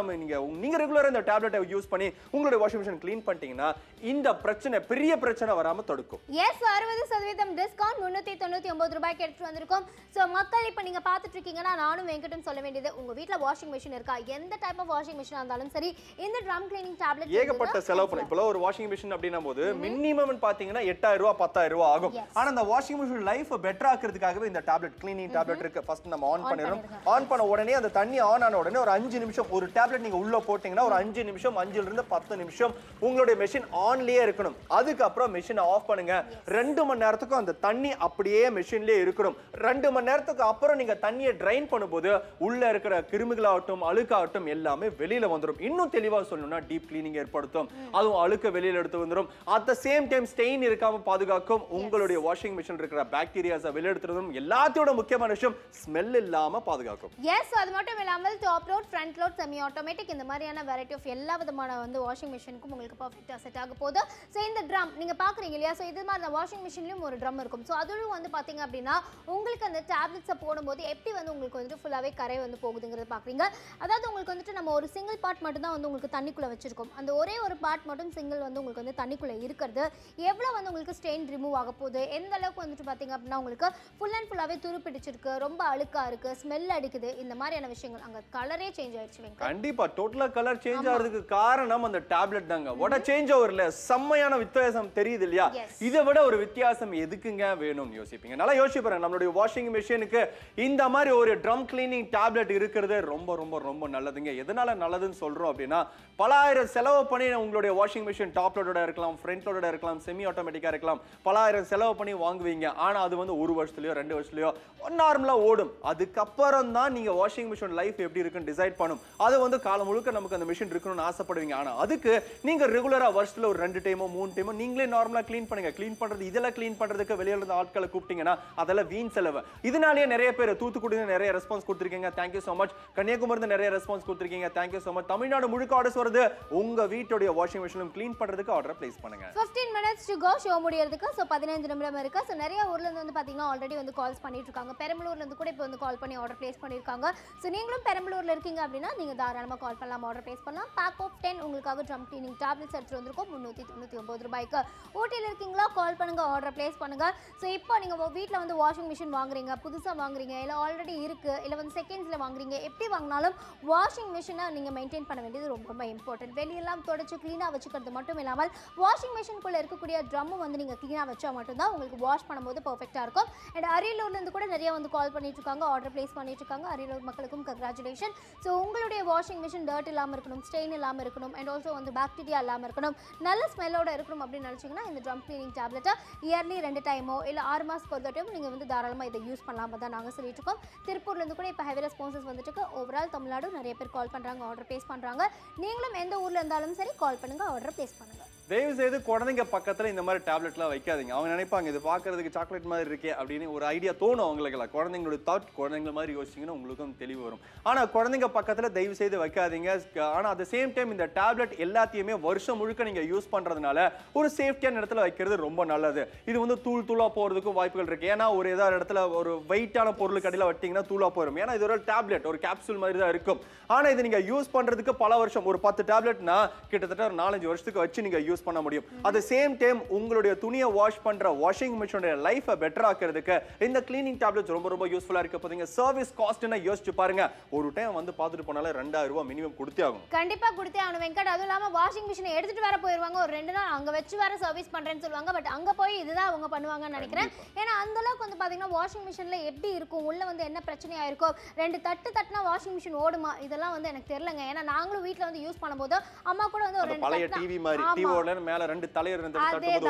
நீங்க ரெகுலரா இந்த டேப்லெட்டை யூஸ் பண்ணி உங்களுடைய வாஷிங் மிஷின் க்ளீன் பண்ணிட்டீங்கன்னா இந்த பிரச்சனை பெரிய பிரச்சனை வராம தடுக்கும். எஸ், 60% டிஸ்கவுண்ட் 399 ரூபாய்க்கு எடுத்து வந்திருக்கோம். சோ மக்கள் இப்ப நீங்க பாத்துட்டு இருக்கீங்கன்னா நானும் வெங்கட்டும் சொல்ல வேண்டியது, உங்க வீட்ல வாஷிங் மிஷின் இருக்கா? எந்த டைப் ஆஃப் வாஷிங் மிஷினா இருந்தாலும் சரி, இந்த ட்ரம் கிளீனிங் டேப்லெட் ஏகப்பட்ட செலவு பண்ணி இப்ப ஒரு வாஷிங் மிஷின் அப்படினா போது மினிமம் பாத்தீங்கன்னா 8000 ரூபாய் 10000 ரூபாய் ஆகும். ஆனா அந்த வாஷிங் மிஷின் லைஃப் பெட்டர் ஆக்குறதுக்காகவே இந்த டேப்லெட் கிளீனிங் டேப்லெட் இருக்கு. ஃபர்ஸ்ட் நம்ம ஆன் பண்ணிரோம். ஆன் பண்ண உடனே அந்த தண்ணி ஆன் ஆன உடனே ஒரு 5 நிமிஷம் ஒரு டேப்லெட் நீங்க உள்ள போட்டீங்கன்னா ஒரு 5 நிமிஷம் 5ல இருந்து 10 நிமிஷம் உங்களுடைய மெஷின் ஆன்லயே இருக்கணும். அதுக்கு அப்புறம் மெஷினை ஆஃப் பண்ணுங்க. 2 மணி நேரத்துக்கு அந்த தண்ணி அப்படியே மெஷின்லயே இருக்கணும். 2 மணி நேரத்துக்கு அப்புறம் நீங்க தண்ணியை ட்ரைன் பண்ணும்போது உள்ள இருக்கிற கிருமிகளாகட்டும் அழுக்காகட்டும் எல்லாமே வெளியில வந்துரும். இன்னும் தெளிவா சொல்லணும்னா டீப் கிளீனிங் ஏற்படுத்தும். அதுவும் அழுக்க வெளியில எடுத்து வந்துரும். At the same time stain இருக்காம பாதுகாக்கும். உங்களுடைய வாஷிங் மிஷின் இருக்கிற பாக்டீரியாஸை வெளிய எடுத்துறதும் எல்லாத்தோட முக்கியமான விஷயம் ஸ்மெல் இல்லாம பாதுகாக்கும். எஸ், அது மட்டும் இல்லாமல் top load, front load, semi automatic இந்த மாதிரியான வெரைட்டி ஆஃப் எல்லா விதமான வந்து வாஷிங் மிஷினுக்கும் உங்களுக்கு பர்ஃபெக்ட்டா செட் ஆக போகுது. ஸோ இந்த ட்ரம் நீங்க பாக்குறீங்க இல்லையா? ஸோ இது மாதிரி வாஷிங் மிஷின்லயும் ஒரு ட்ரம் இருக்கும். ஸோ அதுவும் வந்து பாத்தீங்க அப்படின்னா உங்களுக்கு அந்த டேப்லெட்ஸை போடும்போது எப்படி வந்து உங்களுக்கு வந்து ஃபுல்லாவே கரை வந்து போகுதுங்கிறது பாக்குறீங்க. அதாவது உங்களுக்கு வந்துட்டு நம்ம ஒரு சிங்கிள் பார்ட் மட்டும் தான் வந்து உங்களுக்கு தண்ணிக்குள்ள வச்சிருக்கோம். அந்த ஒரே ஒரு பார்ட் மட்டும் சிங்கிள் வந்து உங்களுக்கு வந்து தண்ணிக்குள்ள இருக்கிறது எவ்வளவு வந்து உங்களுக்கு ஸ்டெயின் ரிமூவ் ஆக போகுது, எந்த அளவுக்கு வந்துட்டு பாத்தீங்க அப்படின்னா உங்களுக்கு ஃபுல் அண்ட் ஃபுல்லாவே துரு பிடிச்சிருக்கு, ரொம்ப அழுக்கா இருக்கு, ஸ்மெல் அடிக்குது, இந்த மாதிரியான விஷயங்கள். அங்க கலரே சேஞ்ச் ஆயிடுச்சு. கண்டிப்பா டோட்டலா கலர் சேஞ்ச் ஆகிறதுக்கு காரணம் அந்த டேப்லெட் தாங்க. what a change over இல்ல, செம்மையான வித்தியாசம் தெரியுது இல்லையா? இதை விட ஒரு வித்தியாசம் எதுக்குங்க வேணும்னு யோசிப்பீங்க. நல்லா யோசிச்சு பாருங்க. நம்மளுடைய வாஷிங் மிஷினுக்கு இந்த மாதிரி ஒரு ட்ரம் கிளீனிங் டேப்லெட் இருக்கிறது ரொம்ப ரொம்ப ரொம்ப நல்லதுங்க. எதனால நல்லதுன்னு சொல்றோம் அப்படின்னா பல ஆயிரம் செலவு பண்ணி உங்களுடைய வாஷிங் மிஷின் டாப் லோடோட இருக்கலாம், ஃப்ரண்ட் லோடோட இருக்கலாம், செமி ஆட்டோமேட்டிக்கா இருக்கலாம், பல ஆயிரம் செலவு பண்ணி வாங்குவீங்க. ஆனா அது வந்து 1 வருஷத்துலயோ 2 வருஷத்துலயோ நார்மலா ஓடும். அதுக்கப்புறம் தான் நீங்க வாஷிங் மிஷின் லைஃப் எப்படி இருக்குன்னு டிசைட் பண்ணும். அது வந்து காலம் முழுக்க நமக்கு அந்த மிஷின் இருக்கணும்னு ஆசைப்படுவீங்க. ஆனா அதுக்கு நீங்க ரெகுலரா வருஷத்துல ஒரு 2 டைமோ 3 டைமோ நீங்களே நார்மலா க்ளீன் பண்ணுங்க. க்ளீன் பண்றது இதெல்லாம் க்ளீன் பண்றதுக்கு வெளியில இருந்து ஆட்கள் ஆட்களை கூப்பிட்டீங்கன்னா அதெல்லாம் வீண் செலவு. இதனாலேயே நிறைய பேர் தூத்துக்குடியில நிறைய ரெஸ்பான்ஸ் கொடுத்துருக்கீங்க, தேங்க்யூ சோ மச். கன்னியாகுமரியில நிறைய ரெஸ்பான்ஸ் கொடுத்துருக்கீங்க, தேங்க்யூ சோ மச். தமிழ்நாடு முழுக்க ஆர்டர்ஸ் வருது. உங்க வீட்டுடைய வாஷிங் மிஷினும் க்ளீன் பண்றதுக்கு ஆர்டர் பிளேஸ் பண்ணுங்க. 15 minutes to go ஷோ முடியறதுக்கு. ஸோ 15 நிமிடம் இருக்கு. ஸோ நிறைய ஊர்ல இருந்து வந்து பாத்தீங்கன்னா ஆல்ரெடி வந்து கால்ஸ் பண்ணிட்டு இருக்காங்க. பெரம்பலூர்ல இருந்து கூட இப்போ வந்து கால் பண்ணி ஆர்டர் பிளேஸ் பண்ணிருக்காங்க. ஸோ நீங்களும் பெரம்பலூர்ல இருக்கீங்க அப்படின்னா நீங்க தாராளமா கால் பண்ணலாம், ஆர்டர் பிளேஸ் பண்ணலாம். பேக் ஆஃப் 10 உங்களுக்காக ட்ரம் கிளீனிங் டேப்லெட்ஸ் எடுத்து வந்திருக்கோம் 399 ரூபாய்க்கு. ஊட்டியில் இருக்கீங்களா, கால் பண்ணுங்க, ஆர்டர் பிளேஸ் பண்ணுங்க. ஸோ இப்போ நீங்க வீட்டில் வந்து வாஷிங் மிஷின் வாங்குறீங்க, புதுசாக வாங்குறீங்க, இல்லை ஆல்ரெடி இருக்கு, இல்லை வந்து செகண்ட்ஸில் வாங்குறீங்க, எப்படி வாங்கினாலும் வாஷிங் மிஷினை நீங்கள் மெயின்டைன் பண்ண வேண்டியது ரொம்ப ரொம்ப இம்பார்ட்டன்ட். வெளியெல்லாம் தொடச்சு க்ளீனாக வச்சுக்கிறது மட்டும் இல்லாமல் வாஷிங் மிஷினுக்குள்ளே இருக்கக்கூடிய ட்ரம்மும் வந்து நீங்கள் க்ளீனாக வச்சா மட்டும்தான் உங்களுக்கு வாஷ் பண்ணும்போது பர்ஃபெக்டாக இருக்கும். அண்ட் அரியலூர்லேருந்து கூட நிறைய வந்து கால் பண்ணிட்டு இருக்காங்க, ஆர்டர் பிளேஸ் பண்ணிட்டு இருக்காங்க. அரியலூர் மக்களுக்கும் கங்க்ராச்சுலேஷன். ஸோ உங்களுடைய வாஷிங் மிஷின் டர்ட் இல்லாமல் இருக்கணும், ஸ்டெயின் இல்லாமல் இருக்கணும், அண்ட் ஆல்சோ வந்து பாக்டீரியா இல்லாமல் இருக்கணும், நல்ல ஸ்மெல்லோட இருக்கணும் அப்படின்னு நினச்சிங்கன்னா இந்த ட்ரம் கிளீனிங் டேப்லெட்டை இயர்லி 2 டைமோ இல்லை 6 மாதத்துக்கு ஒரு டைம் நீங்கள் வந்து தாராளமாக இதை யூஸ் பண்ணலாமா தான் நாங்கள் சொல்லிட்டு இருக்கோம். திருப்பூர்லேருந்து கூட இப்போ ஹெவி ரெஸ்பான்சஸ் வந்துட்டு இருக்கு. ஓவரால் தமிழ்நாடு நிறைய பேர் கால் பண்ணுறாங்க, ஆர்டர் பிளேஸ் பண்ணுறாங்க. நீங்களும் எந்த ஊரில் இருந்தாலும் சரி கால் பண்ணுங்க, ஆர்டர் பிளேஸ் பண்ணுங்க. தயவு செய்து குழந்தைங்க பக்கத்துல இந்த மாதிரி டேப்லெட்லாம் வைக்காதீங்க. அவங்க நினைப்பாங்க இது பார்க்கறதுக்கு சாக்லேட் மாதிரி இருக்கே அப்படின்னு ஒரு ஐடியா தோணும் அவங்களுக்குலாம். குழந்தைங்களோட தாட் குழந்தைங்கள மாதிரி யோசிச்சிங்கன்னா உங்களுக்கும் தெளிவு வரும். ஆனா குழந்தைங்க பக்கத்துல தயவு செய்து வைக்காதீங்க. ஆனா அட் த சேம் டைம் இந்த டேப்லெட் எல்லாத்தையுமே வருஷம் முழுக்க நீங்க யூஸ் பண்றதுனால ஒரு சேஃப்டியான இடத்துல வைக்கிறது ரொம்ப நல்லது. இது வந்து தூள் தூளா போறதுக்கும் வாய்ப்புகள் இருக்கு. ஏன்னா ஒரு ஏதாவது இடத்துல ஒரு வெயிட்டான பொருளுக்கு அடியில் வட்டிங்கன்னா தூளா போயிடும். ஏன்னா இது ஒரு டேப்லெட், ஒரு கேப்சூல் மாதிரி தான் இருக்கும். ஆனா இது நீங்க யூஸ் பண்றதுக்கு பல வருஷம், ஒரு 10 டேப்லெட்னா கிட்டத்தட்ட ஒரு 4-5 வருஷத்துக்கு வச்சு நீங்க யூஸ் பண்ண முடியும். அட் தி சேம் டைம் உங்களுடைய துணியை வாஷ் பண்ற வாஷிங் மிஷினோட லைஃபை பெட்டர் ஆக்கிறதுக்கு இந்த கிளீனிங் டேப்லெட்ஸ் ரொம்ப ரொம்ப யூஸ்ஃபுல்லா இருக்க போறீங்க. சர்வீஸ் காஸ்ட்னா யோசிச்சு பாருங்க. ஒரு டைம் வந்து பார்த்துட்டு போனாலே 2000 ரூபாய் மினிமம் கொடுத்தே ஆகும். கண்டிப்பா கொடுத்தே ஆகணும் வெங்கட். அதுவும் இல்லாம வாஷிங் மிஷினை எடுத்துட்டு வர போயிருவாங்க, ஒரு 2 நாள் அங்க வச்சு வர சர்வீஸ் பண்றேன்னு சொல்லுவாங்க. பட் அங்க போய் இதுதான் அவங்க பண்ணுவாங்கன்னு நினைக்கிறேன். ஏன்னா அந்த அளவுக்கு வந்து பாத்தீங்கன்னா வாஷிங் மிஷின்ல எப்படி இருக்கும், உள்ள வந்து என்ன பிரச்சனையா இருக்கும், 2 தட்டு தட்டினா வாஷிங் மிஷின் ஓடுமா, இதெல்லாம் வந்து எனக்கு தெரியலங்க. ஏன்னா நாங்களும் வீட்ல வந்து யூஸ் பண்ணும்போது அம்மா கூட வந்து ஒரு 2 பழைய டிவி மாதிரி டிவியோட மேல 2 தலையர் இருந்து தட்டும்போது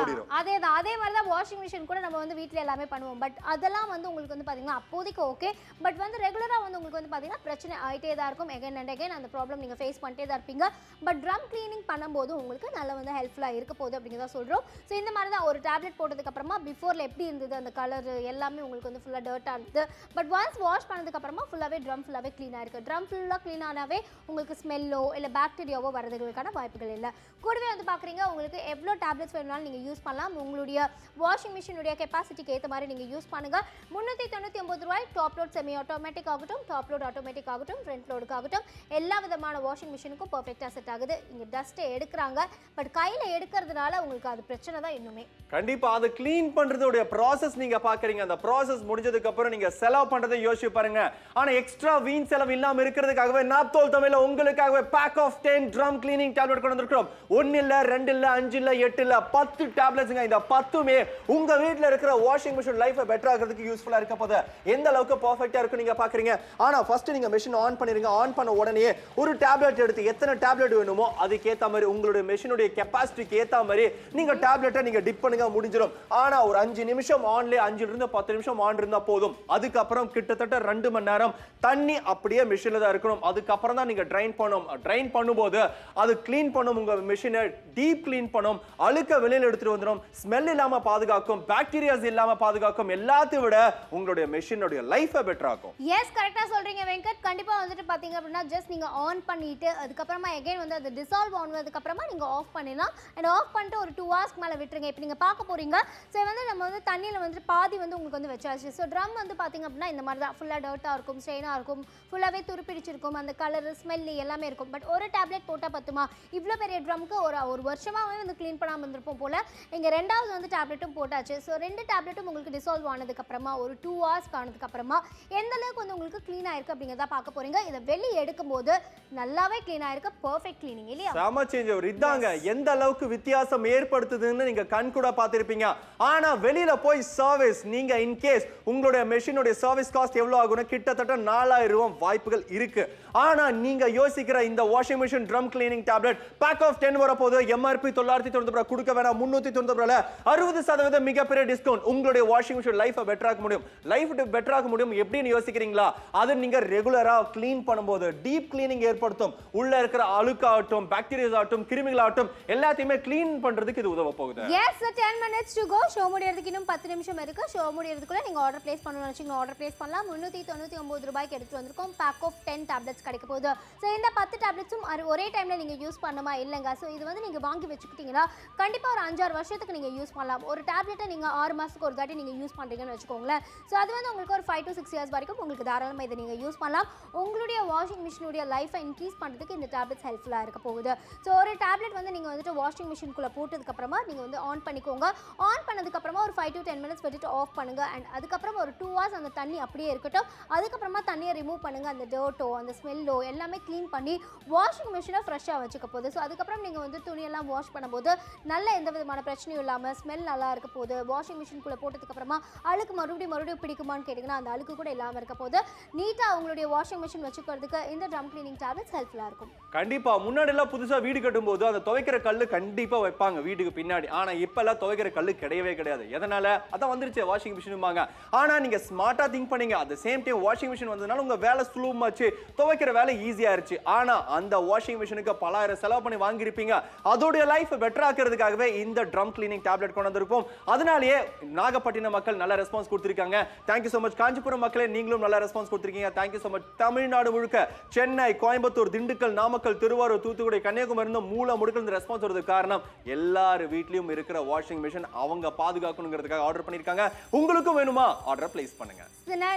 ஓடிரும். அதே மாதிரி தான் வாஷிங் மிஷின் கூட நம்ம வந்து வீட்ல எல்லாமே பண்ணுவோம். பட் அதெல்லாம் வந்து உங்களுக்கு வந்து பாத்தீங்கன்னா அப்போதைக்கு ஓகே. பட் வந்து ரெகுலரா வந்து உங்களுக்கு வந்து பாத்தீங்கன்னா பிரச்சனை ஆயிட்டே தான் இருக்கும். எகைன் அண்ட் எகைன் அந்த ப்ராப்ளம் நீங்க ஃபேஸ் பண்ணிட்டே தான் இருப்பீங்க. பட் ட்ரம் கிளீனிங் பண்ணும்போது உங்களுக்கு நல்லா வந்து ஹெல்ப்ஃபுல்லா இருக்க போகுது அப்படிங்கிறத சொல்றோம். ஸோ இந்த மாதிரி தான் ஒரு டேப்லெட் போட்டதுக்கு அப்புறமா பிஃபோர்ல எப்படி இருந்தது அந்த கலர் எல்லாமே உங்களுக்கு வந்து ஃபுல்லா டர்ட்டா இருந்தது. பட் ஒன்ஸ் வாஷ் பண்ணதுக்கு அப்புறமா ஃபுல்லாவே ட்ரம் ஃபுல்லாவே க்ளீனா இருக்கு. ட்ரம் ஃபுல்லா க்ளீன் ஆனாவே உங்களுக்கு ஸ்மெல்லோ இல்ல பாக்டீரியாவோ வரதுக்கான வாய்ப்புகள் இல்லை. கூடவே வந்து பாக்குறீங்க உங்களுக்கு எவ்வளோ டேப்லெட்ஸ் வேணும்னாலும் நீங்க யூஸ் பண்ணலாம். உங்களுடைய வாஷிங் மிஷினுடைய கெப்பாசிட்டிக்கு ஏற்ற மாதிரி நீங்க யூஸ் பண்ணுங்க. 399 ரூபாய் டாப் லோட் செமி ஆட்டோமேட்டிக் ஆகட்டும், டாப் லோட் ஆட்டோமேட்டிக் ஆகட்டும், ஃப்ரண்ட் லோடுக்கு ஆகட்டும், எல்லா விதமான வாஷிங் மிஷினுக்கும் பர்ஃபெக்டா செட் ஆகுது. இங்க டஸ்ட்டை எடுக்கிறாங்க, பட் கையில எடுக்கிறதுனால உங்களுக்கு அது பிரச்சனை தான் இன்னுமே. கண்டிப்பா அது க்ளீன் பண்றதோட ப்ராசஸ் நீங்க பாக்குறீங்க. அந்த ப்ராசஸ் முடிஞ்சதுக்கு அப்புறம் நீங்க செலவு பண்றதை யோசிச்சு பாருங்க. ஆனா எக்ஸ்ட்ரா வீண் செலவு இல்லாம இருக்கிறதுக்காகவே நாப்தோல் தமிழ்ல உங்களுக்காகவே pack of 10 drum cleaning tablet கொண்டு வந்திருக்கிறோம். 1 இல்ல 2 இல்ல 5 இல்ல 8 இல்ல 10 டேப்லெட்ஸ்ங்க. இந்த 10மே உங்க வீட்ல இருக்கிற வாஷிங் மிஷின் லைஃபை பெட்டர் ஆக்கிறதுக்கு யூஸ்ஃபுல்லா இருக்க போகுது. எந்த அளவுக்கு பெர்ஃபெக்ட்டா இருக்கு நீங்க பாக்குறீங்க. ஆனா ஃபர்ஸ்ட் நீங்க மெஷின் ஆன் பண்ணிருங்க. ஆன் பண்ண உடனே ஒரு டேப்லெட் எடுத்து எத்தனை டேப்லெட் வேணுமோ அதுக்கு ஏத்த மாதிரி உங்களுடைய மெஷினுடைய கெபாசிட்டிக்கு ஏத்த மாதிரி நீங்க டேப்லெட்டை நீங்க டிப் பண்ணுங்க, முடிஞ்சிடும். ஆனா ஒரு 5 நிமிஷம் ஆன்ல 5 இருந்து 10 நிமிஷம் ஆன் இருந்தா போதும். அதுக்கப்புறம் கிட்டத்தட்ட 2 மணி நேரம் தண்ணி அப்படியே மெஷின்ல தான் இருக்கணும். அதுக்கப்புறம் தான் நீங்க ட்ரைன் பண்ணணும். ட்ரைன் பண்ணும்போது அது க்ளீன் பண்ணும், உங்க மெஷினை டீப் க்ளீன் பண்ணும், அழுக்க வெளியில எடுத்துட்டு வந்துடும், ஸ்மெல் இல்லாம பாதுகாக்கும், பாக்டீரியாஸ் இல்லாம பாதுகாக்கும், எல்லாத்தையும் விட உங்களுடைய மெஷினோட லைஃபை பெட்டர் ஆக்கும். எஸ் கரெக்டா சொல்றீங்க வெங்கட். கண்டிப்பா வந்துட்டு பாத்தீங்க அப்படின்னா ஜஸ்ட் நீங்க ஆன் பண்ணிட்டு அதுக்கப்புறமா எகைன் வந்து அது டிசால்வ் ஆனதுக்கு அப்புறமா நீங்க ஆஃப் பண்ணிடலாம். அண்ட் ஆஃப் பண்ணிட்டு ஒரு 2 hours மேல விட்டுருங்க. இப்போ நீங்க பார்க்க போறீங்க. ஸோ வந்து நம்ம வந்து தண்ணியில வந்து பாதி வந்து உங்களுக்கு வந்து வச்சாச்சு. ஸோ ட்ரம் வந்து பாத்தீங்க அப்படின்னா இந்த மாதிரி தான் ஃபுல்லா டர்ட்டா இருக்கும், ஸ்ட்ரெயினா இருக்கும், ஃபுல்லாவே துருப்பிடிச்சிருக்கும், அந்த கலர் ஸ்மெல் எல்லாமே இருக்கும். பட் ஒரு டேப்லெட் போட்டா பத்துமா? இவ்வளோ பெரிய ட்ரம்க்கு ஒரு வருஷமாவே வந்து க்ளீன் பண்ணாமல் இருந்திருப்போம் போல. இங்கே 2வது வந்து டேப்லெட்டும் போட்டாச்சு. ஸோ 2 டேப்லெட்டும் உங்களுக்கு டிசால்வ் ஆனதுக்கு அப்புறமா ஒரு 2 hours ஆனதுக்கு அப்புறமா எந்த அளவுக்கு வந்து உங்களுக்கு க்ளீன் ஆயிருக்கு அப்படிங்கிறத பார்க்க போறீங்க. இதை வெளியே எடுக்கும்போது நல்லாவே க்ளீன் ஆயிருக்கு. பெர்ஃபெக்ட் க்ளீனிங் இல்லையா? செம சேஞ்ச் ஒரு இதாங்க. எந்த அளவுக்கு வித்தியாசம் ஏற்படுத்துதுன்னு நீங்க கண் கூட பார்த்திருப்பீங்க. ஆனா வெளியில போய் சர்வீஸ் நீங்க இன் கேஸ் உங்களுடைய மெஷினுடைய சர்வீஸ் காஸ்ட் எவ்வளவு ஆகும்னா கிட்டத்தட்ட 4000 ரூபாய் வாய்ப்புகள் இருக்கு. ஆனா நீங்க யோசிக்கிற இந்த washing machine drum cleaning tablet pack of 10 வரப்போது. MRP MRP 999 கொடுக்க வேணாம் 399 60% மிகப்பெரிய டிஸ்கவுண்ட். உங்களுடைய வாஷிங் மிஷின் லைஃப் பெட்டர் ஆக்க முடியும். லைஃப் பெட்டர் ஆக்க முடியும் எப்படின்னு யோசிக்கிறீங்களா? அது நீங்க ரெகுலரா க்ளீன் பண்ணும்போது டீப் க்ளீனிங் ஏற்படுத்தும். உள்ள இருக்கிற அழுக்காகட்டும், பாக்டீரியாஸ் ஆகட்டும், கிருமிகளாகட்டும் எல்லாத்தையுமே க்ளீன் பண்றதுக்கு இது உதவ போகுது. Yes, 10 minutes to go. Show முடியறதுக்கு இன்னும் 10 நிமிஷம் இருக்கு. ஷோ முடியறதுக்குள்ள நீங்க ஆர்டர் பிளேஸ் பண்ணனும்னு நினைச்சீங்கன்னா ஆர்டர் பிளேஸ் பண்ணலாம். 399 ரூபாய்க்கு எடுத்து வந்திருக்கோம். பேக் ஆஃப் 10 டேப்லெட்ஸ் கிடைக்க போகுது. சோ இந்த 10 டேப்லெட்ஸும் ஒரே டைம்ல நீங்க யூஸ் பண்ணுமா இல்லங்க. சோ இது வந்து நீங்க வாங்கி வச்சுக்கிட்டீங்கன்னா கண்டிப்பா ஒரு 5-6 வருஷத்துக்கு நீங்க யூஸ் பண்ணலாம். ஒரு டேப்லெட்டை நீங்க 6 மாசத்துக்கு ஒரு தாட்டி நீங்க யூஸ் பண்றீங்கன்னு வெச்சுக்கோங்களேன். சோ அது வந்து உங்களுக்கு ஒரு 5 to 6 இயர்ஸ் வரைக்கும் உங்களுக்கு தாராளமா இதை நீங்க யூஸ் பண்ணலாம். உங்களுடைய வாஷிங் மிஷினுடைய லைஃபை இன்க்ரீஸ் பண்றதுக்கு இந்த டேப்லெட்ஸ் ஹெல்ப்ஃபுல்லா இருக்க போகுது. சோ ஒரு டேப்லெட் வந்து நீங்க வந்துட்டு வாஷிங் மிஷினுக்குள்ள போட்டதுக்கு அப்புறமா நீங்க வந்து ஆன் பண்ணிக்கோங்க. ஆன் பண்ணதுக்கு அப்புறமா ஒரு 5 to 10 minutes விட்டுட்டு ஆஃப் பண்ணுங்க. அண்ட் அதுக்கப்புறம் ஒரு 2 hours அந்த தண்ணி அப்படியே இருக்கட்டும். அதுக்கப்புறமா தண்ணியை ரிமூவ் பண்ணுங்க. அந்த டர்ட்டோ அந்த ஸ்மெல்லோ எல்லாமே க்ளீன் பண்ணி வாஷிங் மிஷினை ஃப்ரெஷ்ஷாக வச்சுக்க போகுது. ஸோ அதுக்கப்புறம் நீங்கள் வந்து துணியெல்லாம் வாஷ் பண்ணும்போது நல்ல எந்த விதமான பிரச்சனையும் இல்லாமல் ஸ்மெல் நல்லா இருக்க போகுது. வாஷிங் மிஷினுக்குள்ளே போட்டதுக்கப்புறமா அழுக்கு மறுபடியும் பிடிக்குமான்னு கேட்டிங்கன்னா அந்த அழுக்கு கூட இல்லாமல் இருக்க போகுது. நீட்டாக உங்களுடைய வாஷிங் மிஷின் வச்சுக்கிறதுக்கு இந்த ட்ரம் கிளீனிங் டேப்லெட்ஸ் ஹெல்ப்ஃபுல்லாக இருக்கும். கண்டிப்பா முன்னாடி எல்லாம் புதுசா வீடு கட்டும்போது அந்த துவைக்கிற கல்லு கண்டிப்பா வைப்பாங்க வீட்டுக்கு பின்னாடி. ஆனா இப்ப எல்லாம் துவைக்கிற கல்லு கிடையவே கிடையாது. எதனால? அதான் வந்துருச்சு வாஷிங் மிஷினுமாங்க. ஆனா நீங்க ஸ்மார்ட்டா திங்க் பண்ணீங்க. At the same time washing machine வந்ததுனால உங்க வேலை சுலபமாச்சு, துவைக்கிற வேலை ஈஸியா இருந்துச்சு. ஆனா அந்த வாஷிங் மிஷினுக்கு பலாயிரம் செலவு பண்ணி வாங்கியிருப்பீங்க. அதோட லைஃப் பெட்டர் ஆக்கிறதுக்காகவே இந்த ட்ரம் கிளீனிங் டேப்லெட் கொண்டு வந்திருக்கோம். அதனாலேயே நாகப்பட்டினம் மக்கள் நல்ல ரெஸ்பான்ஸ் கொடுத்திருக்காங்க. Thank you so much. காஞ்சிபுரம் மக்களே நீங்களும் நல்ல ரெஸ்பான்ஸ் கொடுத்திருக்கீங்க. Thank you so much. தமிழ்நாடு முழுக்க சென்னை, கோயம்புத்தூர், திண்டுக்கல், நாமக்கல், திருவாரூர், தூத்துக்குடி, கன்னியாகுமரி இருந்து மூல முடுக்கல் இந்த ரெஸ்பான்ஸ் வரதுக்கு காரணம் எல்லார் வீட்லயும் இருக்கிற வாஷிங் மிஷின் அவங்க பாதுகாக்கணுங்கிறதுக்காக ஆர்டர் பண்ணிருக்காங்க. உங்களுக்கும் வேணுமா? ஆர்டர் பிளேஸ் பண்ணுங்க.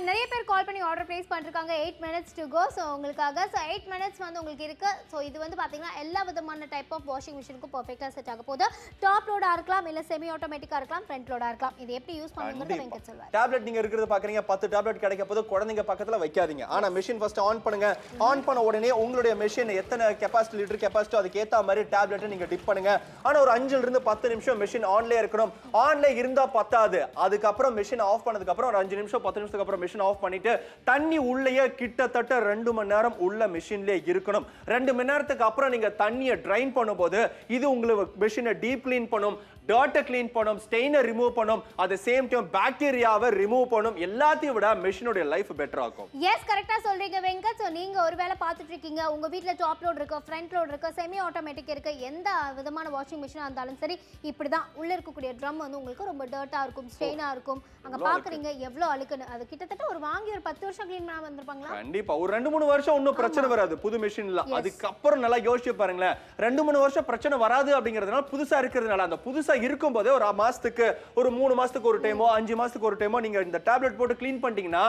நிறைய பேர் கால் பண்ணி ஆர்டர் பிளேஸ் பண்ணிருக்காங்க. 8 minutes to go. ஸோ உங்களுக்காக 8 minutes வந்து உங்களுக்கு இருக்கு. ஸோ இது வந்து பார்த்தீங்கன்னா எல்லா விதமான டைப் ஆஃப் வாஷிங் மிஷினுக்கும் பர்ஃபெக்டாக செட் ஆக போகுது. டாப் லோடா இருக்கலாம், இல்லை செமி ஆட்டோமேட்டிக்காக இருக்கலாம், ஃப்ரண்ட் லோடா இருக்கலாம். இது எப்படி யூஸ் பண்ணுங்கிறது வெங்கட் சொல்வார். டேப்லெட் நீங்க இருக்கிறது பாக்குறீங்க, 10 டேப்லெட் கிடைக்க போது குழந்தைங்க பக்கத்துல வைக்காதீங்க. ஆனா மிஷின் ஃபர்ஸ்ட் ஆன் பண்ணுங்க. ஆன் பண்ண உடனே உங்களுடைய மிஷின் எத்தனை கெபாசிட்டி லிட்டர் கெபாசிட்டி அதுக்கு ஏத்த மாதிரி டேப்லெட் நீங்க டிப் பண்ணுங்க. ஆனா ஒரு 5 இருந்து 10 நிமிஷம் மிஷின் ஆன்ல இருக்கணும். ஆன்ல இருந்தா பத்தாது. அதுக்கப்புறம் மிஷின் ஆஃப் பண்ணதுக்கு அப்புறம் ஒரு 5 நிமிஷம் 10 நிமிஷத்துக்கு அப்புறம் மிஷின் ஆஃப் பண்ணிட்டு தண்ணி உள்ளேயே கிட்டத்தட்ட 2 மணி நேரம் உள்ள மிஷின்லயே இருக்கணும். 2 மணி நேரத்துக்கு அப்புறம் நீங்க தண்ணியை ட்ரைன் பண்ணும்போது இது உங்களுக்கு மிஷினை டீப் கிளீன் பண்ணும், டர்ட்டை கிளீன் பண்ணும், ஸ்டெயினை ரிமூவ் பண்ணும், அட் தி சேம் டைம் பாக்டீரியாவை ரிமூவ் பண்ணும். எல்லாத்தையும் விட மிஷினோட லைஃப் பெட்டர் ஆகும். எஸ், கரெக்டா சொல்றீங்க வெங்கட். சோ நீங்க ஒருவேளை பார்த்துட்டு இருக்கீங்க, உங்க வீட்ல டாப் லோட் இருக்கு, ஃப்ரண்ட் லோட் இருக்கு, செமி ஆட்டோமேட்டிக் இருக்கு, எந்த விதமான வாஷிங் மிஷினா இருந்தாலும் சரி இப்படிதான் உள்ள இருக்கக்கூடிய ட்ரம் வந்து உங்களுக்கு ரொம்ப டர்ட்டா இருக்கும், ஸ்டெயினா இருக்கும். அங்க பாக்குறீங்க எவ்வளவு அழுக்குன்னு. அது கிட்டத்தட்ட ஒரு வாங்கி ஒரு 10 வருஷம் க்ளீன் பண்ணாம வந்திருப்பாங்களா? கண்டிப்பா ஒரு 2-3 வருஷம் ஒன்னும் பிரச்சனை வராது புது மிஷின்ல. அதுக்கப்புறம் நல்லா யோசிச்சு பாருங்களேன். 2-3 வருஷம் பிரச்சனை வராது அப்படிங்கிறதுனால புதுசா இருக்கிறதுனால அந்த புதுசா இருக்கும் போதே ஒரு மாசத்துக்கு ஒரு 3 மாசத்துக்கு ஒரு டைமோ 5 மாசத்துக்கு ஒரு டைமோ நீங்க இந்த டேப்லெட் போட்டு க்ளீன் பண்ணிட்டீங்கன்னா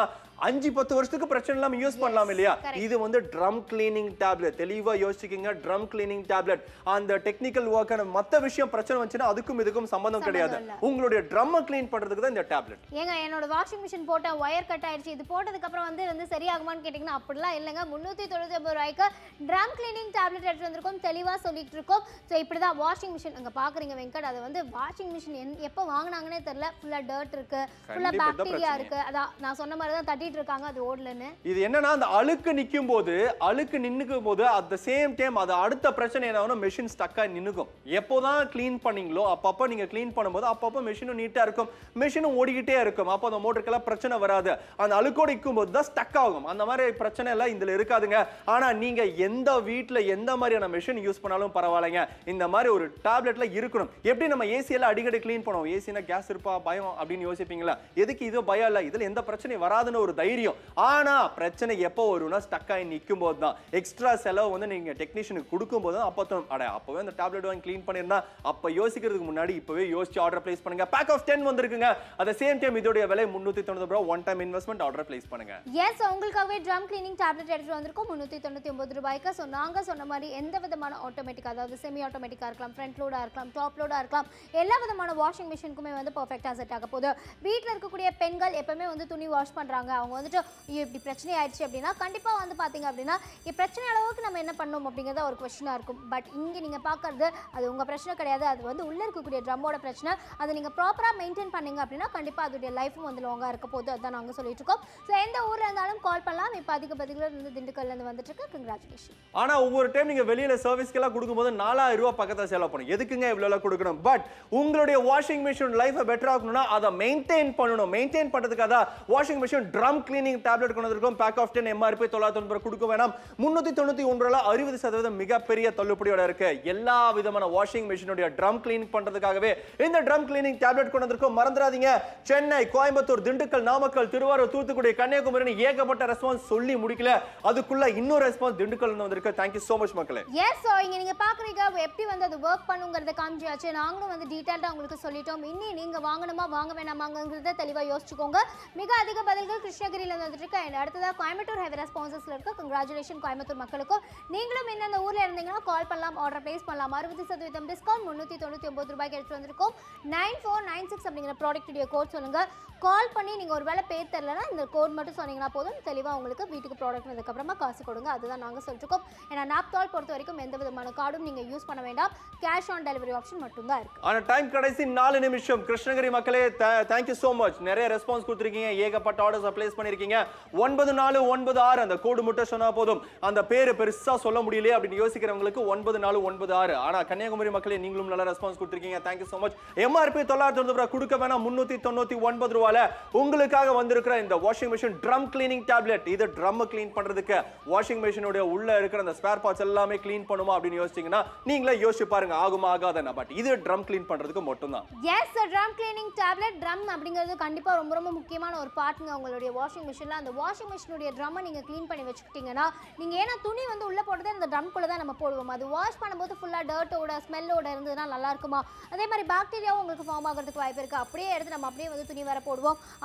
5-10 வருஷத்துக்கு பிரச்சனை இல்லாம யூஸ் பண்ணலாம் இல்லையா? இது வந்து ட்ரம் கிளீனிங் டேப்லெட். தெளிவா யோசிச்சுக்கீங்க. ட்ரம் கிளீனிங் டேப்லெட் அந்த டெக்னிக்கல் ஒர்க்கான மத்த விஷயம் பிரச்சனை வந்துச்சுன்னா அதுக்கும் இதுக்கும் சம்பந்தம் கிடையாது. உங்களுடைய ட்ரம் கிளீன் பண்றதுக்கு தான் இந்த டேப்லெட். ஏங்க என்னோட வாஷிங் மிஷின் போட்ட வயர் கட் ஆயிடுச்சு, இது போட்டதுக்கு அப்புறம் வந்து சரியாகுமான்னு கேட்டீங்கன்னா அப்படிலாம் இல்லைங்க. 399 ரூபாய்க்கு ட்ரம் கிளீனிங் டேப்லெட் எடுத்து வந்திருக்கோம். தெளிவா சொல்லிட்டு இருக்கோம். ஸோ இப்படிதான் வாஷிங் மிஷின் அங்க பாக்குறீங்க வெங்கட். அது வந்து வாஷிங் மிஷின் எப்போ வாங்கினாங்கன்னே தெரியல. ஃபுல்லா டர்ட் இருக்கு, ஃபுல்லா பாக்டீரியா இருக்கு. அதான் நான் சொன்ன மாதிரி தான் தட்டிட்டு இருக்காங்க. அது ஓடலன்னு. இது என்னன்னா அந்த அழுக்கு நிக்கும் போது அழுக்கு நின்னுக்கும் போது அட் தி சேம் டைம் அது அடுத்த பிரச்சனை என்னன்னா மெஷின் ஸ்டக் ஆகி நின்னுக்கும். எப்போதான் க்ளீன் பண்ணீங்களோ அப்பப்போ நீங்க க்ளீன் பண்ணும்போது அப்பப்போ மெஷினும் நீட்டா இருக்கும், மெஷினும் ஓடிக்கிட்டே இருக்கும். அப்போ அந்த மோட்டருக்கெல்லாம் பிரச்சனை வராது. அந்த அழுக்கோடு நிற்கும் போது தான் ஸ்டக் ஆகும். அந்த மாதிரி பிரச்சனை எல்லாம் இதுல இருக்காதுங்க. ஆனா நீங்க எந்த வீட்டுல எந்த மாதிரியான மெஷின் யூஸ் பண்ணாலும் பரவாயில்லைங்க, இந்த மாதிரி ஒரு டேப்லெட்ல இருக்கணும். எப்படி நம்ம ஏசி எல்லாம் அடிக்கடி க்ளீன் பண்ணுவோம், ஏசினா கேஸ் இருப்பா பயம் அப்படின்னு யோசிப்பீங்களா? எதுக்கு இது பயம் இல்ல, இதுல எந்த பிரச்சனையும் வராதுன்னு ஒரு தைரியம். ஆனா பிரச்சனை எப்போ வரும்னா ஸ்டக் ஆகி நிற்கும் போது தான். எக்ஸ்ட்ரா செலவு வந்து நீங்க டெக்னீஷியனுக்கு கொடுக்கும் போது தான் அப்பவே அந்த டேப்லெட் வாங்கி க்ளீன் பண்ணிருந்தா அப்ப யோசிக்கிறதுக்கு முன்னாடி இப்பவே யோசிச்சு ஆர்டர் பிளேஸ் பண்ணுங்க. பேக் ஆஃப் 10 வந்திருக்குங்க. அட் தி சேம் டைம் இதோட விலை 390 ரூபாய். One time investment. Order place பண்ணுங்க. எஸ், உங்களுக்காகவே ட்ரம் கிளீனிங் டேப்லெட் எடுத்து வந்திருக்கோம் 399 ரூபாய்க்கு. ஸோ நாங்க சொன்ன மாதிரி எந்த விதமான ஆட்டோமேட்டிக், அதாவது செமி ஆட்டோமேட்டிக்கா இருக்கலாம், ஃப்ரண்ட் லோடா இருக்கலாம், டாப் லோடா இருக்கலாம், எல்லா விதமான வாஷிங் மிஷினுக்குமே வந்து பர்ஃபெக்டா செட் ஆக போகுது. வீட்டில் இருக்கக்கூடிய பெண்கள் எப்பவுமே வந்து துணி வாஷ் பண்றாங்க, அவங்க வந்துட்டு ஐயோ இப்படி பிரச்சனை ஆயிடுச்சு அப்படின்னா கண்டிப்பாக வந்து பார்த்தீங்க அப்படின்னா பிரச்சனை அளவுக்கு நம்ம என்ன பண்ணணும் அப்படிங்கிறத ஒரு கொஸ்டினாக இருக்கும். பட் இங்கே நீங்கள் பார்க்குறது அது உங்கள் பிரச்சனை கிடையாது, அது வந்து உள்ளே இருக்கக்கூடிய ட்ரம்மோட பிரச்சனை. அதை நீங்கள் ப்ராப்பராக மெயின்டைன் பண்ணீங்க அப்படின்னா கண்டிப்பாக அதோடைய லைஃபும் வந்து லாங்காக இருக்க போது. அதுதான் நாங்கள் சொல்லிட்டு இருக்கோம். ஸோ எந்த ஊரில் இருந்தாலும் கால் பண்ணலாம். இப்போ அதிக பதிகள் இருந்து திண்டுக்கல்லேருந்து வந்துட்டு இருக்கு. கங்க்ராச்சுலேஷன். ஆனால் ஒவ்வொரு டைம் நீங்கள் வெளியில் சர்வீஸ்க்கெல்லாம் கொடுக்கும்போது 4000 ரூபா பக்கத்தில் செலவு பண்ணும். எதுக்குங்க இவ்வளோ கொடுக்கணும்? பட் உங்களுடைய வாஷிங் மிஷின் லைஃபை பெட்டர் ஆகணும்னா அதை மெயின்டைன் பண்ணணும். மெயின்டைன் பண்ணுறதுக்காக தான் washing machine drum cleaning tablet கொண்டு வந்திருக்கோம். பேக் ஆஃப் 10 எம்ஆர்பி 999 கொடுக்க வேணாம். 399 60% மிகப்பெரிய தள்ளுபடியோட இருக்கு. எல்லா விதமான வாஷிங் மிஷினுடைய ட்ரம் கிளீனிங் பண்றதுக்காகவே இந்த ட்ரம் கிளீனிங் டேப்லெட் கொண்டு வந்திருக்கோம். மறந்துடாதீங்க, சென்னை, கோயம்புத்தூர், திண்டுக்கல், நாமக்கல், திருவாரூர், தூத்துக்குடி, கன்னியாகுமரி ஏகப்பட்ட ரெஸ்பான்ஸ் சொல்லி முடிக்கல. அதுக்குள்ள இன்னொரு ரெஸ்பான்ஸ் திண்டுக்கல் இருந்து வந்திருக்கு. தேங்க்யூ சோ மச் மக்களே. எஸ், சோ இங்க நீங்க பாக்குறீங்க எப்படி வந்து அது வர்க் பண்ணுங்கறத காமிச்சாச்சு. நாங்களும் வந்து டீடைலா உங்களுக்கு சொல்லிட்டோம். இன்னி நீங்க வாங்கணுமா வாங்க வேணாமாங்கறத தெளிவா யோசிச்சுக்கோங்க. மிக அதிக பதில்கள் கிருஷ்ணகிரியில இருந்து வந்துட்டு இருக்கு. அடுத்ததா கோயம்புத்தூர் ஹெவி ரெஸ்பான்சஸ்ல இருக்கு. கங்க்ராச்சுலேஷன் கோயம்புத்தூர் மக்களுக்கும். நீங்களும் இந்த ஊர்ல இருந்தீங்கன்னா கால் பண்ணலாம், ஆர்டர் பிளேஸ் பண்ணலாம். 60% டிஸ்கவுண்ட் 399 ரூபாய்க்கு எடுத்து வந்திருக்கோம். 9496 அப்படிங்கிற ப்ராடக்ட் உடைய கோட் சொல்லுங்க. கால் பண்ணி நீங்க ஒருவேளை பேர் தெரியலனா இந்த கோட் மட்டும் சொன்னீங்கன்னா போதும், தெளிவா உங்களுக்கு வீட்டுக்கு ப்ராடக்ட் வந்ததுக்கு அப்புறமா காசு கொடுங்க. அதுதான் நாங்க சொல்லிருக்கோம். ஏன்னா நாப்தால் பொறுத்த வரைக்கும் எந்த விதமான கார்டும் நீங்க யூஸ் பண்ண வேண்டாம். கேஷ் ஆன் டெலிவரி ஆப்ஷன் மட்டும் தான் இருக்கு. ஆனா டைம் கடைசி 4 நிமிஷம். கிருஷ்ணகிரி மக்களே thank you so much. நிறைய ரெஸ்பான்ஸ் கொடுத்திருக்கீங்க. ஏகப்பட்ட ஆர்டர்ஸ் ப்ளேஸ் பண்ணிருக்கீங்க. 9496 அந்த கோட் மட்டும் சொன்னா போதும். அந்த பேர் பெருசா சொல்ல முடியலையே அப்படின்னு யோசிக்கிறவங்களுக்கு 9496. ஆனா கன்னியாகுமரி மக்களே நீங்களும் நல்ல ரெஸ்பான்ஸ் கொடுத்திருக்கீங்க. thank you so much. MRP 999 ரூபாய் கொடுக்க வேணாம். 399 ரூபாயில உங்களுக்காக வந்திருக்கிற இந்த washing machine drum cleaning tablet. இது ட்ரம் கிளீன் பண்றதுக்கு வாஷிங் மெஷினோட உள்ள இருக்கிற அந்த ஸ்பேர் பார்ட்ஸ் எல்லாமே கிளீன் பண்ணுமா அப்படின்னு யோசிச்சீங்கன்னா நீங்களே யோசிச்சு பாருங்க, ஆகுமா ஆகாதா. பட் இது ட்ரம் கிளீன் பண்றதுக்கு மட்டும் தான். Yes, drum cleaning tablet. Drum அப்படிங்கிறது கண்டிப்பா ரொம்ப ரொம்ப முக்கியமான ஒரு பார்ட்ங்க உங்களுடைய வாஷிங் மிஷின்ல. அந்த வாஷிங் மிஷினுடைய ட்ரம்மை நீங்க க்ளீன் பண்ணி வச்சுக்கிட்டீங்கன்னா நீங்க ஏன்னா துணி வந்து உள்ள போடுறதே அந்த ட்ரம்குள்ள தான் நம்ம போடுவோம். அது வாஷ் பண்ணும்போது ஃபுல்லா டர்ட்டோட ஸ்மெல்லோட இருந்ததுன்னா நல்லா இருக்குமா? அதே மாதிரி பாக்டீரியாவும் உங்களுக்கு ஃபார்ம் ஆகிறதுக்கு வாய்ப்பு இருக்கு. அப்படியே எடுத்து நம்ம அப்படியே வந்து துணி வர போடுவோம்.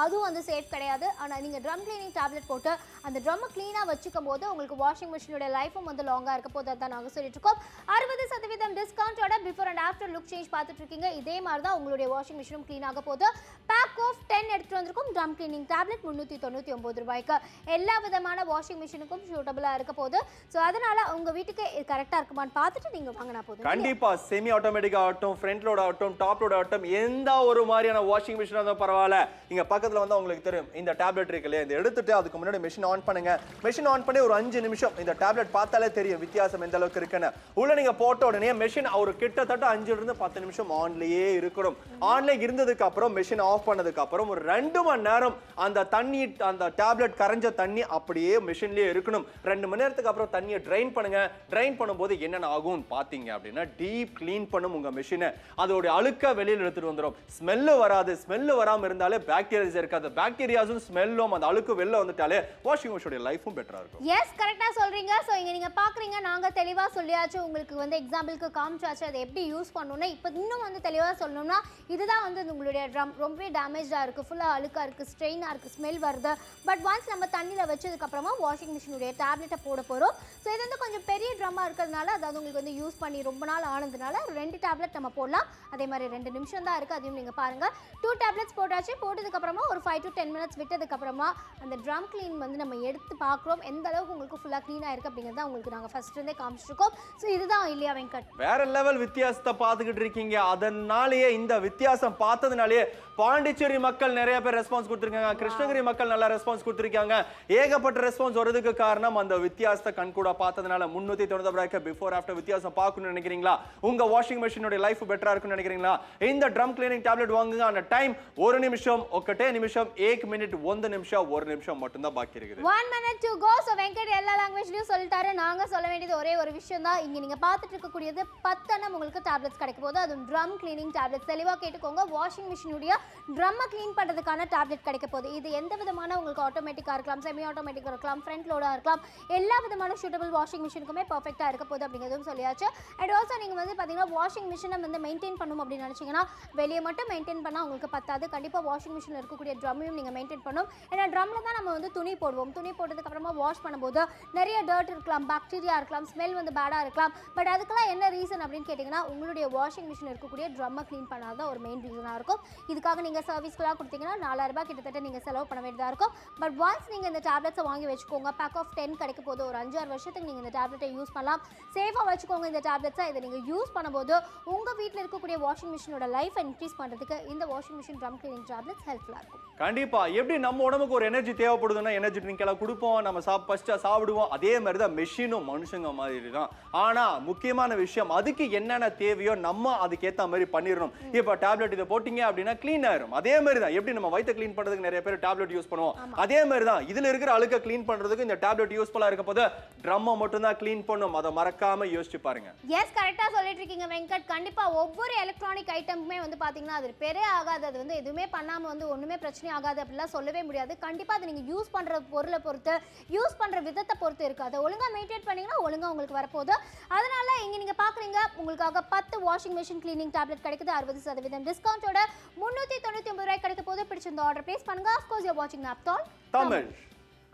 அதுவும் வந்து சேஃப் கிடையாது. ஆனா நீங்க ட்ரம் கிளீனிங் டேப்லெட் போட்டு அந்த ட்ரம்மை க்ளீனா வச்சுக்கும் போது உங்களுக்கு வாஷிங் மிஷினோட லைஃபும் வந்து லாங்கா இருக்க போது. அதான் நாங்க சொல்லிட்டு இருக்கோம். 60% டிஸ்கவுண்டோட before and after look change பார்த்துட்டு இருக்கீங்க. இதே மாதிரி தான் உங்களுடைய வாஷிங் மிஷினும் க்ளீன் ஆக போகுது. பேக் ஆஃப் 10 எடுத்துட்டு வந்திருக்கும். ட்ரம் கிளீனிங் டேப்லெட் 399 ரூபாய்க்கு எல்லா விதமான வாஷிங் மிஷினுக்கும் சூட்டபிளா இருக்க போகுது. ஸோ அதனால உங்க வீட்டுக்கு கரெக்டா இருக்குமான்னு பார்த்துட்டு நீங்க வாங்கினா போதும். கண்டிப்பா செமி ஆட்டோமேட்டிக் ஆகட்டும், ஃப்ரண்ட் லோட் ஆகட்டும், டாப் லோட் ஆகட்டும், எந்த ஒரு மாதிரியான வாஷிங் மிஷின் இருந்தாலும் பரவாயில்ல. இங்க பக்கத்துல வந்து உங்களுக்கு தெரியும் இந்த டேப்லெட் இருக்கு இல்லையா, இதை எடுத்துட்டு அதுக்கு முன்னாடி மெஷின் ஆன் பண்ணுங்க. மெஷின் ஆன் பண்ணி ஒரு 5 நிமிஷம் இந்த டேப்லெட் பார்த்தாலே தெரியும் வித்தியாசம் எந்த அளவுக்கு இருக்குன்னு. உள்ள நீங்க போட்ட உடனே மெஷின் ஒரு கிட்டத்தட்ட 5 இருந்து 10 நிமிஷம் ஆன்லயே இருக்கணும். ஆன்ல இருந்ததுக்கு அப்புறம் மெஷின் ஆஃப் பண்ணதுக்கு அப்புறம் ஒரு 2 மணி நேரம் அந்த தண்ணி, அந்த டேப்லெட் கரைஞ்ச தண்ணி அப்படியே மெஷின்லயே இருக்கணும். 2 மணி நேரத்துக்கு அப்புறம் தண்ணியை ட்ரைன் பண்ணுங்க. ட்ரைன் பண்ணும்போது என்னென்ன ஆகும் பாத்தீங்க அப்படின்னா டீப் கிளீன் பண்ணும் உங்க மெஷினை. அதோட அழுக்க வெளியில எடுத்துட்டு வந்துடும். ஸ்மெல்லு வராது. ஸ்மெல்லு வராம இருந்தாலே பாக்டீரியாஸ் இருக்காது. பாக்டீரியாஸும் ஸ்மெல்லும் அந்த அழுக்கு வெளில வந்துட்டாலே வாஷிங் மிஷினோட லைஃபும் பெட்டரா இருக்கும். எஸ், கரெக்டா சொல்றீங்க. சோ இங்க நீங்க பாக்குறீங்க, நாங்க தெளிவா சொல்லியாச்சு, உங்களுக்கு வந்து எக்ஸாம்பிளுக்கு காமிச்சாச்சு அதை எப்படி யூஸ் பண்ணணும்னா. இப்போ இன்னும் வந்து தெளிவா சொல்லணும்னா இதுதான் வந்து உங்களுடைய ட்ரம் ரொம்பவே டேமேஜா இருக்கு, ஃபுல்லா அழுக்கா இருக்கு, ஸ்ட்ரெயினா இருக்கு, ஸ்மெல் வருது. பட் ஒன்ஸ் நம்ம தண்ணியில வச்சதுக்கு அப்புறமா வாஷிங் மிஷினுடைய டேப்லெட்டை போட போறோம். ஸோ இது வந்து கொஞ்சம் பெரிய ட்ரம்மா இருக்கிறதுனால, அதாவது உங்களுக்கு வந்து யூஸ் பண்ணி ரொம்ப நாள் ஆனதுனால 2 டேப்லெட் நம்ம போடலாம். அதே மாதிரி 2 நிமிஷம் தான் இருக்கு, அதையும் நீங்க பாருங்க. 2 டேப்லெட்ஸ் போட்டாச்சு. போட்டதுக்கு அப்புறமா ஒரு 5 to 10 மினிட்ஸ் விட்டதுக்கு அப்புறமா அந்த ட்ரம் கிளீன் வந்து நம்ம எடுத்து பார்க்குறோம் எந்த அளவுக்கு உங்களுக்கு ஃபுல்லா க்ளீனா இருக்கு அப்படிங்கிறத உங்களுக்கு நாங்க ஃபர்ஸ்ட் இருந்தே காமிச்சிருக்கோம். ஸோ இதுதான் இல்லையா வெங்கட், வேற லெவல் வித்தியாசத்தை பார்த்துக்கிட்டு இருக்கீங்க. அதனாலேயே இந்த வித்தியாசம் பார்த்ததுனாலேயே பாண்டிச்சேரி மக்கள் நிறைய பேர் ரெஸ்பான்ஸ் கொடுத்துருக்காங்க. கிருஷ்ணகிரி மக்கள் நல்லா ரெஸ்பான்ஸ் கொடுத்துருக்காங்க. ஏகப்பட்ட ரெஸ்பான்ஸ் வரதுக்கு காரணம் அந்த வித்தியாசத்தை கண்கூட பார்த்ததுனால. 390 ரூபாய்க்கு பிஃபோர் ஆஃப்டர் வித்தியாசம் பார்க்கணும்னு நினைக்கிறீங்களா? உங்க வாஷிங் மிஷினோட லைஃப் பெட்டரா இருக்கும்னு நினைக்கிறீங்களா? இந்த ட்ரம் கிளீனிங் டேப்லெட் வாங்குங்க. அந்த டைம் 1 நிமிஷம், 1 நிமிஷம், 1 மினிட், 1 நிமிஷம், 1 நிமிஷம் மட்டும் தான் பாக்கி இருக்குது. 1 minute to go. So Venkat எல்லா லாங்குவேஜ்லயும் சொல்லிட்டாரு. நாங்க சொல்ல வேண்டியது ஒரே ஒரு விஷயம் தான். இங்க நீங்க பார்த்துட்டு இருக்கக்கூடியது 10 எண்ணம் உங்களுக்கு டேப்லெட்ஸ் கிடைக்க போகுது. அது ட்ரம் கிளீனிங் டேப்லெட். தெளிவா கேட்டுக்கோங்க. வாஷிங் மிஷினுடைய ட்ரம்மை கிளீன் பண்றதுக்கான டேப்லெட் கிடைக்க போகுது. இது எந்த விதமான உங்களுக்கு ஆட்டோமேட்டிக்கா இருக்கலாம், செமி ஆட்டோமேட்டிக்கா இருக்கலாம், ஃப்ரண்ட் லோடா இருக்கலாம், எல்லா விதமான சூட்டபிள் வாஷிங் மிஷினுக்குமே பர்ஃபெக்டா இருக்க போகுது அப்படிங்கிறதும் சொல்லியாச்சு. அண்ட் ஆல்சோ நீங்க வந்து பாத்தீங்கன்னா வாஷிங் மிஷினை வந்து மெயின்டைன் பண்ணணும் அப்படின்னு நினைச்சீங்கன்னா வெளியே மட்டும் மெயின்டைன் பண்ணா உங்களுக்கு பத்தாது. கண்டிப்பா வாஷிங் மிஷினில் இருக்கக்கூடிய ட்ரம்மையும் நீங்க மெயின்டைன் பண்ணணும். ஏன்னா ட்ரம்ல தான் நம்ம வந்து துணி போடுவோம். துணி போட்டதுக்கு அப்புறமா வாஷ் பண்ணும்போது நிறைய டர்ட் இருக்கலாம், பாக்டீரியா இருக்கலாம், ஸ்மெல் வந்து பேடா இருக்கலாம். பட் அதுக்கெல்லாம் என்ன ரீசன் அப்படின்னு கேட்டீங்கன்னா உங்களுடைய வாஷிங் மிஷின் இருக்கக்கூடிய ட்ரம்மை க்ளீன் பண்ணாதான் ஒரு மெயின் ரீசனா இருக்கும். இதுக்காக இதுக்காக நீங்கள் சர்வீஸ்க்குலாம் கொடுத்தீங்கன்னா 4000 ரூபாய் கிட்டத்தட்ட நீங்கள் செலவு பண்ண வேண்டியதாக இருக்கும். பட் ஒன்ஸ் நீங்கள் இந்த டேப்லெட்ஸை வாங்கி வச்சுக்கோங்க, பேக் ஆஃப் 10 கிடைக்க போது ஒரு 5-6 வருஷத்துக்கு நீங்கள் இந்த டேப்லெட்டை யூஸ் பண்ணலாம். சேஃபாக வச்சுக்கோங்க இந்த டேப்லெட்ஸை. இதை நீங்கள் யூஸ் பண்ணும்போது உங்கள் வீட்டில் இருக்கக்கூடிய வாஷிங் மிஷினோட லைஃபை இன்க்ரீஸ் பண்ணுறதுக்கு இந்த washing machine drum cleaning tablets ஹெல்ப்ஃபுல்லாக இருக்கும். கண்டிப்பா. எப்படி நம்ம உடம்புக்கு ஒரு எனர்ஜி தேவைப்படுதுன்னா எனர்ஜி ட்ரிங்க் எல்லாம் கொடுப்போம், நம்ம ஃபர்ஸ்டா சாப்பிடுவோம். அதே மாதிரி தான் மெஷினும் மனுஷங்க மாதிரி தான். ஆனா முக்கியமான விஷயம், அதுக்கு என்னென்ன தேவையோ நம்ம அதுக்கு ஏத்த மாதிரி பண்ணிடணும். இப்போ டேப்லெட் இதை போட்டீங்க அப்படின்னா க்ளீன் ஆயிரும். அதே மாதிரி தான் எப்படி நம்ம வயித்தை க்ளீன் பண்றதுக்கு நிறைய பேர் டேப்லெட் யூஸ் பண்ணுவோம், அதே மாதிரி தான் இதுல இருக்கிற அழுக்க க்ளீன் பண்றதுக்கு இந்த டேப்லெட் யூஸ்ஃபுல்லா இருக்க போது ட்ரம்மை மட்டும் தான் க்ளீன் பண்ணும். அதை மறக்காம யோசிச்சு பாருங்க. எஸ், கரெக்டா சொல்லிட்டு இருக்கீங்க வெங்கட். கண்டிப்பா ஒவ்வொரு எலக்ட்ரானிக் ஐட்டமுமே வந்து பாத்தீங்கன்னா அது பெரிய ஆகாது, அது வந்து எதுவுமே பண்ணாம வந்து ஒண்ணுமே பிரச்சனை ஆகாது அப்படிலாம் சொல்லவே முடியாது. கண்டிப்பா அது நீங்க யூஸ் பண்ற பொருளை பொறுத்து, யூஸ் பண்ற விதத்தை பொறுத்து இருக்காது. ஒழுங்கா மெயின்டைன் பண்ணீங்கன்னா ஒழுங்கா உங்களுக்கு வரப்போகுது. அதனால இங்க நீங்க பாக்குறீங்க உங்களுக்காக 10 வாஷிங் மிஷின் கிளீனிங் டேப்லெட் கிடைக்குது 60% டிஸ்கவுண்டோட 399 ரூபாய் கிடைக்க போது. பிடிச்சிருந்த ஆர்டர் பிளேஸ் பண்ணுங்க. ஆஃப் கோர்ஸ் யூ ஆர் வாட்சிங் நாப்தால் தமிழ்.